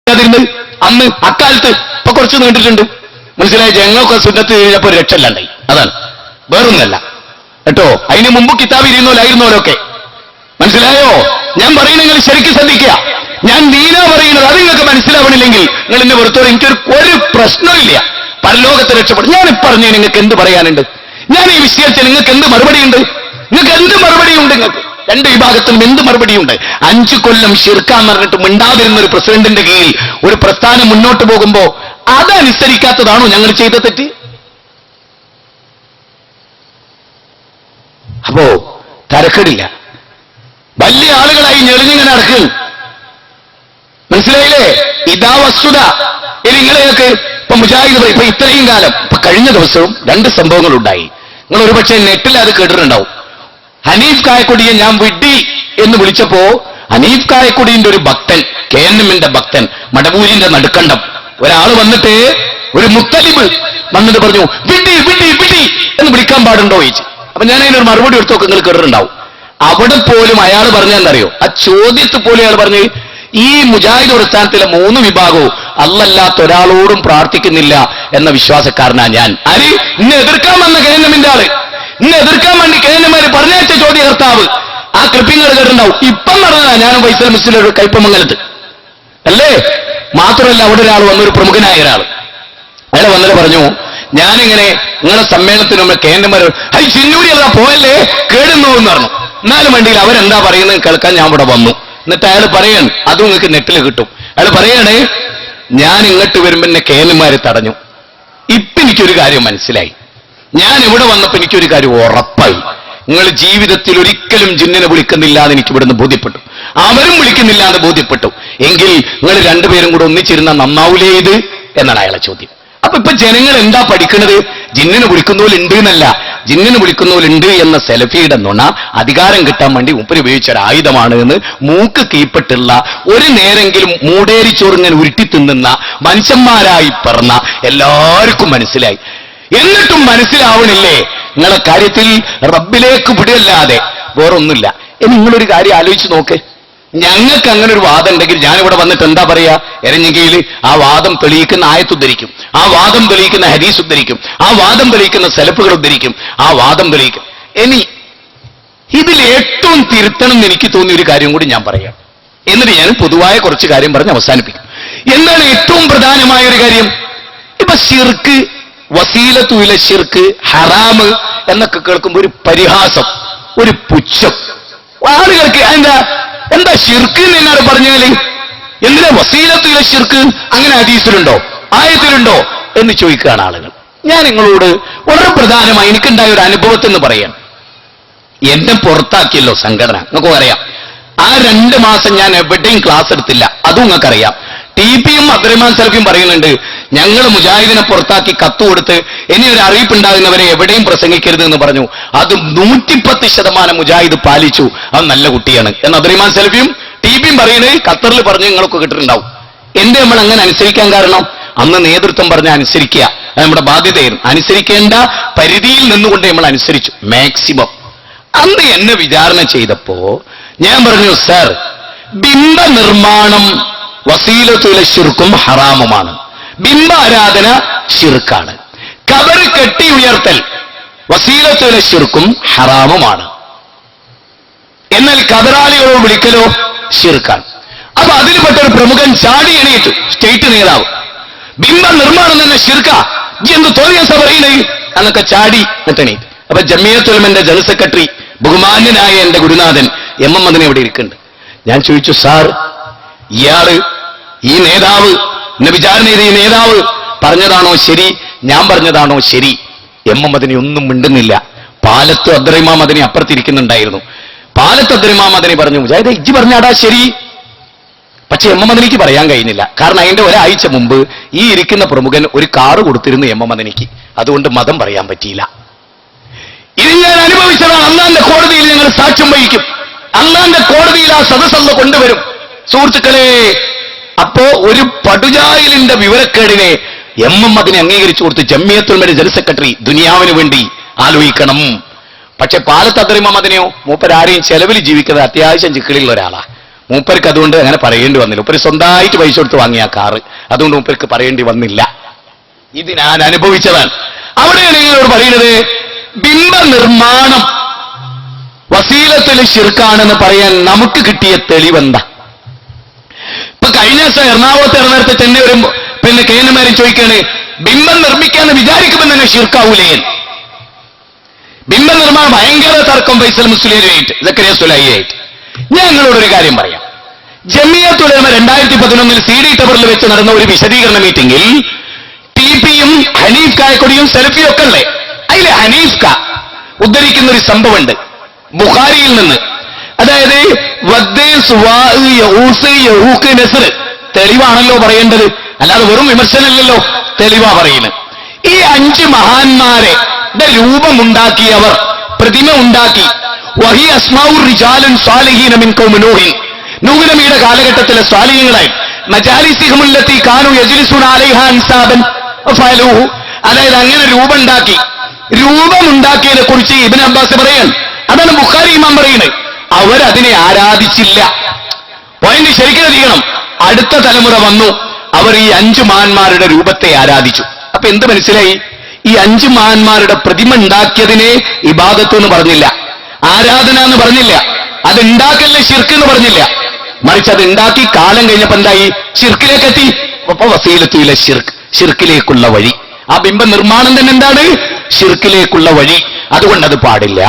അന്ന് അക്കാലത്ത് ഇപ്പൊ കുറച്ച് നീണ്ടിട്ടുണ്ട്. മനസ്സിലായി? ഞങ്ങളൊക്കെ സുന്നത്ത് കഴിഞ്ഞപ്പോ രക്ഷല്ലാണ്ടായി. അതാണ്, വേറൊന്നല്ല കേട്ടോ. അതിന് മുമ്പ് കിതാബ് ഇരുന്നോലായിരുന്നോലൊക്കെ. മനസ്സിലായോ? ഞാൻ പറയുന്നത് നിങ്ങൾ ശരിക്കും ശ്രദ്ധിക്കുക. ഞാൻ ദീനാ പറയുന്നത്. അത് നിങ്ങൾക്ക് മനസ്സിലാവണില്ലെങ്കിൽ നിങ്ങൾ എന്നെ വെറുത്തോളം എനിക്കൊരു പ്രശ്നമില്ല. പരലോകത്ത് രക്ഷപ്പെടും. ഞാൻ പറഞ്ഞു നിങ്ങൾക്ക് എന്ത് പറയാനുണ്ട്? ഞാൻ ഈ വിഷയത്തിൽ നിങ്ങൾക്ക് എന്ത് മറുപടിയുണ്ട്? നിങ്ങൾക്ക് എന്ത് മറുപടിയുണ്ട്? നിങ്ങൾക്ക് രണ്ട് വിഭാഗത്തിലും എന്ത് മറുപടിയുണ്ട്? 5 കൊല്ലം ശിർക്കാന്ന് പറഞ്ഞിട്ട് മിണ്ടാതിരുന്ന ഒരു പ്രസിഡന്റിന്റെ കീഴിൽ ഒരു പ്രസ്ഥാനം മുന്നോട്ട് പോകുമ്പോ അതനുസരിക്കാത്തതാണോ ഞങ്ങൾ ചെയ്ത തെറ്റ്? അപ്പോ തരക്കേടില്ല. വലിയ ആളുകളായി ഞെളിഞ്ഞിങ്ങനെ നടക്കും. മനസ്സിലായില്ലേ? ഇതാ വസ്തുത. ഇനി നിങ്ങളെയൊക്കെ ഇപ്പൊ മുജാഹിദ് ഇപ്പൊ ഇത്രയും കാലം ഇപ്പൊ കഴിഞ്ഞ ദിവസവും 2 സംഭവങ്ങൾ ഉണ്ടായി. നിങ്ങൾ ഒരുപക്ഷെ നെറ്റിൽ അത് കേട്ടിട്ടുണ്ടാവും. ഹനീഫ് കായക്കൊടിയെ ഞാൻ വിഡ്ഢി എന്ന് വിളിച്ചപ്പോ ഹനീഫ് കായക്കൊടിന്റെ ഒരു ഭക്തൻ, KNMന്റെ ഭക്തൻ, മടവൂരിന്റെ നടുക്കണ്ടം ഒരാൾ വന്നിട്ട്, ഒരു മുത്തലിബ് വന്നിട്ട് പറഞ്ഞു, വിഡ്ഢി വിഡ്ഢി വിഡ്ഢി എന്ന് വിളിക്കാൻ പാടുണ്ടോ ചോദിച്ചു. അപ്പൊ ഞാൻ അതിനൊരു മറുപടി എടുത്തൊക്കെ നിങ്ങൾ കേട്ടിട്ടുണ്ടാവും. അവിടെ പോലും അയാൾ പറഞ്ഞെന്നറിയോ? ആ ചോദ്യത്തിൽ പോലും അയാൾ പറഞ്ഞു, ഈ മുജാഹിദ് പ്രസ്ഥാനത്തിലെ 3 വിഭാഗവും അല്ലല്ലാത്ത ഒരാളോടും പ്രാർത്ഥിക്കുന്നില്ല എന്ന വിശ്വാസക്കാരനാ ഞാൻ. ആര്? ഇന്നെ എതിർക്കാൻ വന്ന KNMന്റെ ആള്, ഇന്നെ എതിർക്കാൻ വേണ്ടി KNMമാര് പറഞ്ഞയച്ച ചോദ്യകർത്താവ്. ആ ക്ലിപ്പിങ്ങൾ കേട്ടിട്ടുണ്ടാവും. ഇപ്പം നടന്നതാ. ഞാനും ഫൈസൽ മുസ്ലിം കൈപ്പമംഗലത്ത് അല്ലേ? മാത്രമല്ല, അവിടെ ഒരാൾ വന്നൊരു പ്രമുഖനായ ഒരാൾ അയാൾ വന്നിട്ട് പറഞ്ഞു, ഞാനിങ്ങനെ നിങ്ങളെ സമ്മേളനത്തിന് മുമ്പ് KNMമാര് ഹൈ ചിന്നൂരി അല്ല പോയല്ലേ കേടുന്നു എന്ന് പറഞ്ഞു. എന്നാലും വേണ്ടിയിൽ അവരെന്താ പറയുന്നത് കേൾക്കാൻ ഞാൻ ഇവിടെ വന്നു. എന്നിട്ട് അയാൾ പറയാണ്, അതും നിങ്ങൾക്ക് നെറ്റിൽ കിട്ടും. അയാൾ പറയാണ്, ഞാൻ ഇങ്ങോട്ട് വരുമ്പോ എന്നെ KNMമാര് തടഞ്ഞു. ഇപ്പൊ എനിക്കൊരു കാര്യം മനസ്സിലായി. ഞാൻ ഇവിടെ വന്നപ്പോ എനിക്കൊരു കാര്യം ഉറപ്പായി. നിങ്ങൾ ജീവിതത്തിൽ ഒരിക്കലും ജിന്നിനെ വിളിക്കുന്നില്ല എന്ന് എനിക്ക് ഇവിടുന്ന് ബോധ്യപ്പെട്ടു. അവരും വിളിക്കുന്നില്ല എന്ന് ബോധ്യപ്പെട്ടു. എങ്കിൽ നിങ്ങൾ രണ്ടുപേരും കൂടെ ഒന്നിച്ചിരുന്ന നന്നാവൂലേ ഇത് എന്നാണ് അയാളെ ചോദ്യം. അപ്പൊ ഇപ്പൊ ജനങ്ങൾ എന്താ പഠിക്കുന്നത്? ജിന്നിനെ വിളിക്കുന്നവരുണ്ട് എന്നല്ല, ജിന്നിനെ വിളിക്കുന്നവരുണ്ട് എന്ന സെലഫിയുടെ നുണ അധികാരം കിട്ടാൻ വേണ്ടി ഉപ്പര് ഉപയോഗിച്ച ഒരു ആയുധമാണ് എന്ന് മൂക്ക് കീപ്പെട്ടുള്ള ഒരു നേരെങ്കിലും മൂടേരി ചോറിങ്ങനെ ഉരുട്ടി തിന്നുന്ന മനുഷ്യന്മാരായി പറഞ്ഞ എല്ലാവർക്കും മനസ്സിലായി. എന്നിട്ടും മനസ്സിലാവണില്ലേ? നിങ്ങളെ കാര്യത്തിൽ റബ്ബിലേക്ക് വിടല്ലാതെ വേറൊന്നുമില്ല. ഇനി നിങ്ങളൊരു കാര്യം ആലോചിച്ച് നോക്ക്. ഞങ്ങൾക്ക് അങ്ങനെ ഒരു വാദം ഉണ്ടെങ്കിൽ ഞാനിവിടെ വന്നിട്ട് എന്താ പറയാ? എരഞ്ഞെങ്കിൽ ആ വാദം തെളിയിക്കുന്ന ആയത്ത് ഉദ്ധരിക്കും, ആ വാദം തെളിയിക്കുന്ന ഹദീസ് ഉദ്ധരിക്കും, ആ വാദം തെളിയിക്കുന്ന സലഫുകൾ ഉദ്ധരിക്കും, ആ വാദം തെളിയിക്കും. ഇനി ഇതിൽ ഏറ്റവും തിരുത്തണം എന്ന് എനിക്ക് തോന്നിയ ഒരു കാര്യം കൂടി ഞാൻ പറയാം. എന്നിട്ട് ഞാൻ പൊതുവായ കുറച്ച് കാര്യം പറഞ്ഞ് അവസാനിപ്പിക്കും. എന്താണ് ഏറ്റവും പ്രധാനമായ ഒരു കാര്യം? ഇപ്പൊ ശിർക്ക്, വസീലത്തു ഇല ശിർക്ക്, ഹറാമ് എന്നൊക്കെ കേൾക്കുമ്പോൾ ഒരു പരിഹാസം, ഒരു പുച്ഛം ആളുകൾക്ക്. എന്താ ശിർക്ക് എന്ന് എന്നാണ് പറഞ്ഞാല്? എന്തിനാ വസീലത്തു ഇല ശിർക്ക്? അങ്ങനെ ഹദീസിലുണ്ടോ, ആയത്തിലുണ്ടോ എന്ന് ചോദിക്കുകയാണ് ആളുകൾ. ഞാൻ നിങ്ങളോട് വളരെ പ്രധാനമായി എനിക്കുണ്ടായ ഒരു അനുഭവത്തിൽ പറയാം. എന്നെ പുറത്താക്കിയല്ലോ സംഘടന, നിങ്ങൾക്ക് അറിയാം. ആ 2 മാസം ഞാൻ എവിടെയും ക്ലാസ് എടുത്തില്ല. അതും നിങ്ങൾക്കറിയാം. TPയും അബ്ദുറഹ്മാൻ സലഫിയും പറയുന്നുണ്ട്, ഞങ്ങൾ മുജാഹിദിനെ പുറത്താക്കി കത്ത് കൊടുത്ത് ഇനി ഒരു അറിയിപ്പുണ്ടാകുന്നവരെ എവിടെയും പ്രസംഗിക്കരുത് എന്ന് പറഞ്ഞു. അത് 110% മുജാഹിദ് പാലിച്ചു. അത് നല്ല കുട്ടിയാണ് എന്ന് അബ്ദുറഹ്മാൻ സലഫിയും TPയും പറയുന്നത് ഖത്തറിൽ പറഞ്ഞ് നിങ്ങളൊക്കെ കിട്ടിയിട്ടുണ്ടാവും. എന്റെ നമ്മൾ അങ്ങനെ അനുസരിക്കാൻ കാരണം, അന്ന് നേതൃത്വം പറഞ്ഞ അനുസരിക്കുക, അത് നമ്മുടെ ബാധ്യതയായിരുന്നു. അനുസരിക്കേണ്ട പരിധിയിൽ നിന്നുകൊണ്ട് നമ്മൾ അനുസരിച്ചു മാക്സിമം. അന്ന് എന്നെ വിചാരണ ചെയ്തപ്പോ ഞാൻ പറഞ്ഞു, സർ, ബിംബ നിർമ്മാണം വസീലത്തുൽ ശിർക്കും ഹറാമുമാണ്. ബിംബ ആരാധന ശിർക്കാണ്. ഖബർ കെട്ടി ഉയർത്തൽ വസീലത്തുൽ ശിർക്കും ഹറാമുമാണ്. എന്നാൽ ഖബറാളികളോട് വിളിക്കലോ ശിർക്കാണ്. അപ്പൊ അതിൽപ്പെട്ട ഒരു പ്രമുഖൻ ചാടി എണീറ്റു, സ്റ്റേറ്റ് നേതാവ്. ബിംബ നിർമ്മാണം തന്നെ ശിർക്ക, എന്ത് തോന്നിയ പറയുന്നേ എന്നൊക്കെ ചാടി എണീറ്റ്. അപ്പൊ ജമിയത്തുൽ ഉലമയുടെ ജനറൽ സെക്രട്ടറി ബഹുമാന്യനായ എന്റെ ഗുരുനാഥൻ MM മദനി ഇവിടെ ഇരിക്കുന്നുണ്ട്. ഞാൻ ചോദിച്ചു, സാർ, ഇയാള് ഈ നേതാവ്, എന്നെ വിചാരണ ചെയ്ത ഈ നേതാവ് പറഞ്ഞതാണോ ശരി, ഞാൻ പറഞ്ഞതാണോ ശരി? MM മദനി ഒന്നും മിണ്ടുന്നില്ല. പാലത്ത് അബ്ദുറഹ്മാൻ മദനി അപ്പുറത്തിരിക്കുന്നുണ്ടായിരുന്നു. പാലത്ത് അബ്ദുറഹ്മാൻ മദനി പറഞ്ഞു, മുജാഹിദേ ഇജ്ജ് പറഞ്ഞാടാ ശരി. പക്ഷെ MM മദനിക്ക് പറയാൻ കഴിഞ്ഞില്ല. കാരണം അതിന്റെ ഒരാഴ്ച മുമ്പ് ഈ ഇരിക്കുന്ന പ്രമുഖൻ ഒരു കാറ് കൊടുത്തിരുന്നു MM മദനിക്ക്. അതുകൊണ്ട് മതം പറയാൻ പറ്റിയില്ല. ഇത് ഞാൻ അനുഭവിച്ചതാണ്. അള്ളാന്റെ കോടതിയിൽ ഞങ്ങൾ സാക്ഷ്യം വഹിക്കും. അള്ളാന്റെ കോടതിയിൽ ആ സദസ്സൊന്ന് കൊണ്ടുവരും. സുഹൃത്തുക്കളെ, അപ്പോ ഒരു പടുജാഹിലിന്റെ വിവരക്കേടിനെ MM മദനി അംഗീകരിച്ചു കൊടുത്ത് ജമിയത്തുൽ ഉലമയുടെ ജനറൽ സെക്രട്ടറി ദുനിയാവിന് വേണ്ടി ആലോചിക്കണം. പക്ഷെ പാലത്ത് അബ്ദുറഹ്മാൻ മദനിയോ മൂപ്പരാരെയും ചെലവിൽ ജീവിക്കുന്നത് അത്യാവശ്യം ചിക്കളിയുള്ള ഒരാളാ. മൂപ്പർക്ക് അതുകൊണ്ട് അങ്ങനെ പറയേണ്ടി വന്നില്ല. മൂപ്പര് സ്വന്തമായിട്ട് പൈസ കൊടുത്ത് വാങ്ങിയ കാറ്, അതുകൊണ്ട് മൂപ്പർക്ക് പറയേണ്ടി വന്നില്ല. ഇത് ഞാൻ അനുഭവിച്ചതാണ്. അവിടെയാണ് നിങ്ങളോട് പറയുന്നത്, ബിംബ നിർമ്മാണം വസീലത്തുൽ ശിർക്കാണെന്ന് പറയാൻ നമുക്ക് കിട്ടിയ തെളിവെന്താ? ഇപ്പൊ കഴിഞ്ഞ ദിവസം എറണാകുളത്ത് ഇറങ്ങിടത്ത് തന്നെ ഒരു കേന്ദ്രമാരും ചോദിക്കാണ്, ബിംബം നിർമ്മിക്കാന്ന് വിചാരിക്കുമ്പോൾ തന്നെ ശിർക്കാവൂലേ? ബിംബ നിർമ്മാണം ഭയങ്കര തർക്കം ഫൈസൽ മുസ്ലിയായിട്ട് സക്കരിയ സുലൈയായിട്ട്. ഞാൻ നിങ്ങളോടൊരു കാര്യം പറയാം. ജമിയത്തുൽ ഉലമ 2011 CD ടവറിൽ വെച്ച് നടന്ന ഒരു വിശദീകരണ മീറ്റിംഗിൽ TP-യും ഹനീഫ് കായക്കൊടിയും സെലഫിയും ഒക്കെ ഉള്ളേ. അതിലെ ഹനീഫ് ക ഉദ്ധരിക്കുന്ന ഒരു സംഭവമുണ്ട് ബുഖാരിയിൽ നിന്ന്. അതായത് തെളിവാണല്ലോ പറയേണ്ടത്, അല്ലാതെ വെറും വിമർശനമല്ലല്ലോ, തെളിവാ പറയുന്നത്. ഈ 5 മഹാന്മാരെ രൂപമുണ്ടാക്കിയവർ, പ്രതിമ ഉണ്ടാക്കി. വഹി അസ്മാഉർ റിജാലുൻ സ്വാലിഹീന മിൻ ഖൗമി നൂഹിൻ, നൂഹ് നബിയുടെ കാലഘട്ടത്തിലെ സ്വാലിഹീങ്ങളായി. മജാലിസിഹുമുല്ലത്തി കാനു യജ്ലിസുന അലൈഹാ അൻസാബൻ ഫഅലൂഹു, അതായത് അങ്ങനെ രൂപമുണ്ടാക്കിയതിനെ കുറിച്ച് ഇബ്നു അബ്ബാസ് പറയാൻ, അതാണ് ബുഖാരി ഇമാം പറയുന്നത്. അവരതിനെ ആരാധിച്ചില്ല. പോയിന്റ് ശരിക്കും അറിയണം. അടുത്ത തലമുറ വന്നു, അവർ ഈ 5 മഹാന്മാരുടെ രൂപത്തെ ആരാധിച്ചു. അപ്പൊ എന്ത് മനസ്സിലായി? ഈ 5 മഹാന്മാരുടെ പ്രതിമ ഉണ്ടാക്കിയതിനെ ഇബാദത്ത് എന്ന് പറഞ്ഞില്ല, ആരാധന എന്ന് പറഞ്ഞില്ല, അത് ഉണ്ടാക്കല്ലേ ശിർക്ക് എന്ന് പറഞ്ഞില്ല. മറിച്ച് അത് ഉണ്ടാക്കി കാലം കഴിഞ്ഞപ്പോ എന്തായി? ശിർക്കിലേക്ക് എത്തി. അപ്പൊ വസീലത്തുൽ ശിർക്ക്, ശിർക്കിലേക്കുള്ള വഴി. ആ ബിംബ നിർമ്മാണം തന്നെ എന്താണ്? ശിർക്കിലേക്കുള്ള വഴി. അതുകൊണ്ട് അത് പാടില്ല.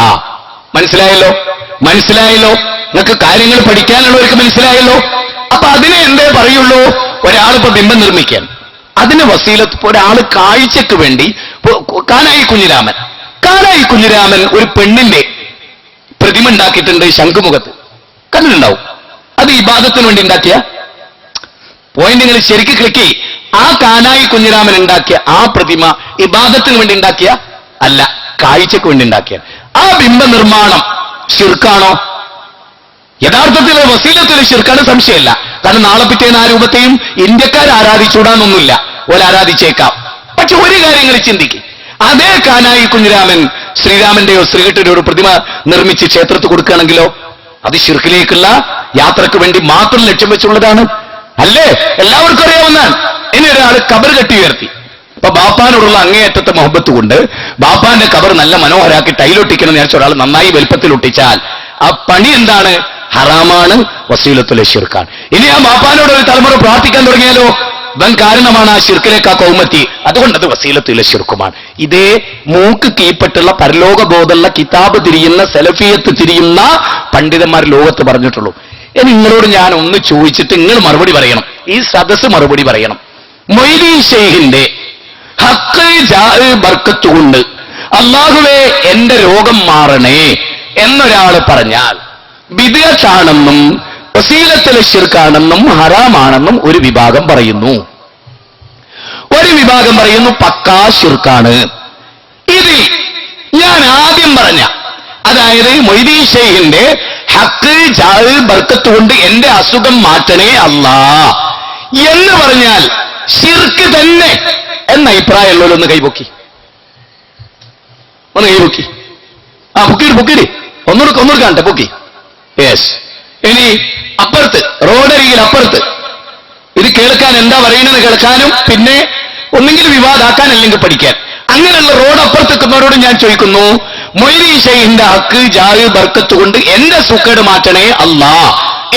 മനസ്സിലായല്ലോ? നിങ്ങൾക്ക് കാര്യങ്ങൾ പഠിക്കാനുള്ളവർക്ക് മനസ്സിലായല്ലോ. അപ്പൊ അതിനെ എന്തേ പറയുള്ളൂ? ഒരാളിപ്പോ ബിംബം നിർമ്മിക്കാൻ, അതിന് വസീലത്ത്, ഒരാൾ കാഴ്ചക്ക് വേണ്ടി, കാനായി കുഞ്ഞിരാമൻ ഒരു പെണ്ണിന്റെ പ്രതിമ ഉണ്ടാക്കിയിട്ടുണ്ട് ശംഖുമുഖത്ത്, കണ്ടിട്ടുണ്ടാവും. അത് ഇബാദത്തിന് വേണ്ടി ഉണ്ടാക്കിയ പോയിന്റ് നിങ്ങൾ ശരിക്ക് ക്ലിക്ക് ചെയ്യും. ആ കാനായി കുഞ്ഞിരാമൻ ഉണ്ടാക്കിയ ആ പ്രതിമ ഇബാദത്തിന് വേണ്ടി ഉണ്ടാക്കിയ അല്ല, കാഴ്ചക്ക് വേണ്ടി ഉണ്ടാക്കിയ ആ ബിംബ നിർമ്മാണം ശിർക്കാണോ? യഥാർത്ഥത്തിൽ വസീലത്തുൽ ശിർക്കാണ്, സംശയമല്ല. കാരണം നാളെ പിറ്റേന്ന് ആ രൂപത്തെയും ഇന്ത്യക്കാർ ആരാധിച്ചൂടാന്നൊന്നുമില്ല, ആരാധിച്ചേക്കാം. പക്ഷെ ഒരു കാര്യങ്ങൾ ചിന്തിക്കും, അതേ കാനായി കുഞ്ഞിരാമൻ ശ്രീരാമന്റെയോ ശ്രീകൃഷ്ണന്റെയോ ഒരു പ്രതിമ നിർമ്മിച്ച് ക്ഷേത്രത്തിൽ കൊടുക്കുകയാണെങ്കിലോ അത് ശിർക്കിലേക്കുള്ള യാത്രക്ക് വേണ്ടി മാത്രം ലക്ഷ്യം വെച്ചുള്ളതാണ്, അല്ലേ? എല്ലാവർക്കും അറിയാവുന്നതാണ്. ഇനി ഒരാൾ കബർ കെട്ടി ഉയർത്തി. അപ്പൊ ബാപ്പാനോടുള്ള അങ്ങേയറ്റത്തെ മുഹബത്ത് കൊണ്ട് ബാപ്പാന്റെ കബർ നല്ല മനോഹരാക്കി ടൈലൊട്ടിക്കണം എന്ന് വിചാരിച്ച ഒരാൾ നന്നായി വലുപ്പത്തിൽ ഒട്ടിച്ചാൽ ആ പണി എന്താണ്? ഹറാമാണ്, വസീലത്തുൽ ശിർക്കാണ്. ഇനി ആ ബാപ്പാനോട് ഒരു തലമുറ പ്രാർത്ഥിക്കാൻ തുടങ്ങിയാലോ വൻ കാരണമാണ് ആ ശിർക്കിലേക്ക് ആ കൗമത്തി. അതുകൊണ്ട് അത് വസീലത്തുൽ ശിർക്കുമാണ്. ഇതേ മൂക്ക് കീപ്പെട്ടുള്ള പരലോക ബോധമുള്ള കിതാബ് തിരിയുന്ന സലഫിയത്ത് തിരിയുന്ന പണ്ഡിതന്മാർ ലോകത്ത് പറഞ്ഞിട്ടുള്ളൂ. നിങ്ങളോട് ഞാൻ ഒന്ന് ചോദിച്ചിട്ട് നിങ്ങൾ മറുപടി പറയണം, ഈ സദസ്സ് മറുപടി പറയണം. മൊയ്തീൻ ഷെയ്ഖിന്റെ ഹക്ക് ജാഹ് ബർക്കത്ത് കൊണ്ട് അല്ലാഹുവേ എന്റെ രോഗം മാറണേ എന്നൊരാൾ പറഞ്ഞാൽ ബിദ്അത്താണെന്നും വസീലത്തുൽ ശിർക്കാണെന്നും ഹറാമാണെന്നും ഒരു വിഭാഗം പറയുന്നു. ഒരു വിഭാഗം പറയുന്നു പക്കാ ശിർക്കാണ്. ഇതിൽ ഞാൻ ആദ്യം പറഞ്ഞ, അതായത് മൊയ്തീൻ ഷെയ്ഖിന്റെ ഹക്ക് ജാഹ് ബർക്കത്ത് കൊണ്ട് എന്റെ അസുഖം മാറ്റണേ അല്ലാ എന്ന് പറഞ്ഞാൽ ശിർക്ക് തന്നെ എന്ന അഭിപ്രായമുള്ളവരൊന്ന് കൈപൊക്കി, ഒന്ന് കൈപൊക്കി. ആ പൊക്കിയിട് ഒന്നുകൂടെ കാണട്ടെ, പൊക്കി. യെസ്. ഇനി അപ്പുറത്ത്, റോഡരികിൽ അപ്പുറത്ത് ഇത് കേൾക്കാൻ എന്താ പറയുന്നത് കേൾക്കാനും പിന്നെ ഒന്നെങ്കിലും വിവാദാക്കാൻ അല്ലെങ്കിൽ പഠിക്കാൻ, അങ്ങനെയുള്ള റോഡ് അപ്പുറത്തേക്കുന്നവരോട് ഞാൻ ചോദിക്കുന്നു, മൊയ്തീൻ ഷെയ്ഖിന്റെ ഹക്ക് ജാഹ് ബർക്കത്ത് കൊണ്ട് എന്റെ സുഖേട് മാറ്റണേ അല്ലാ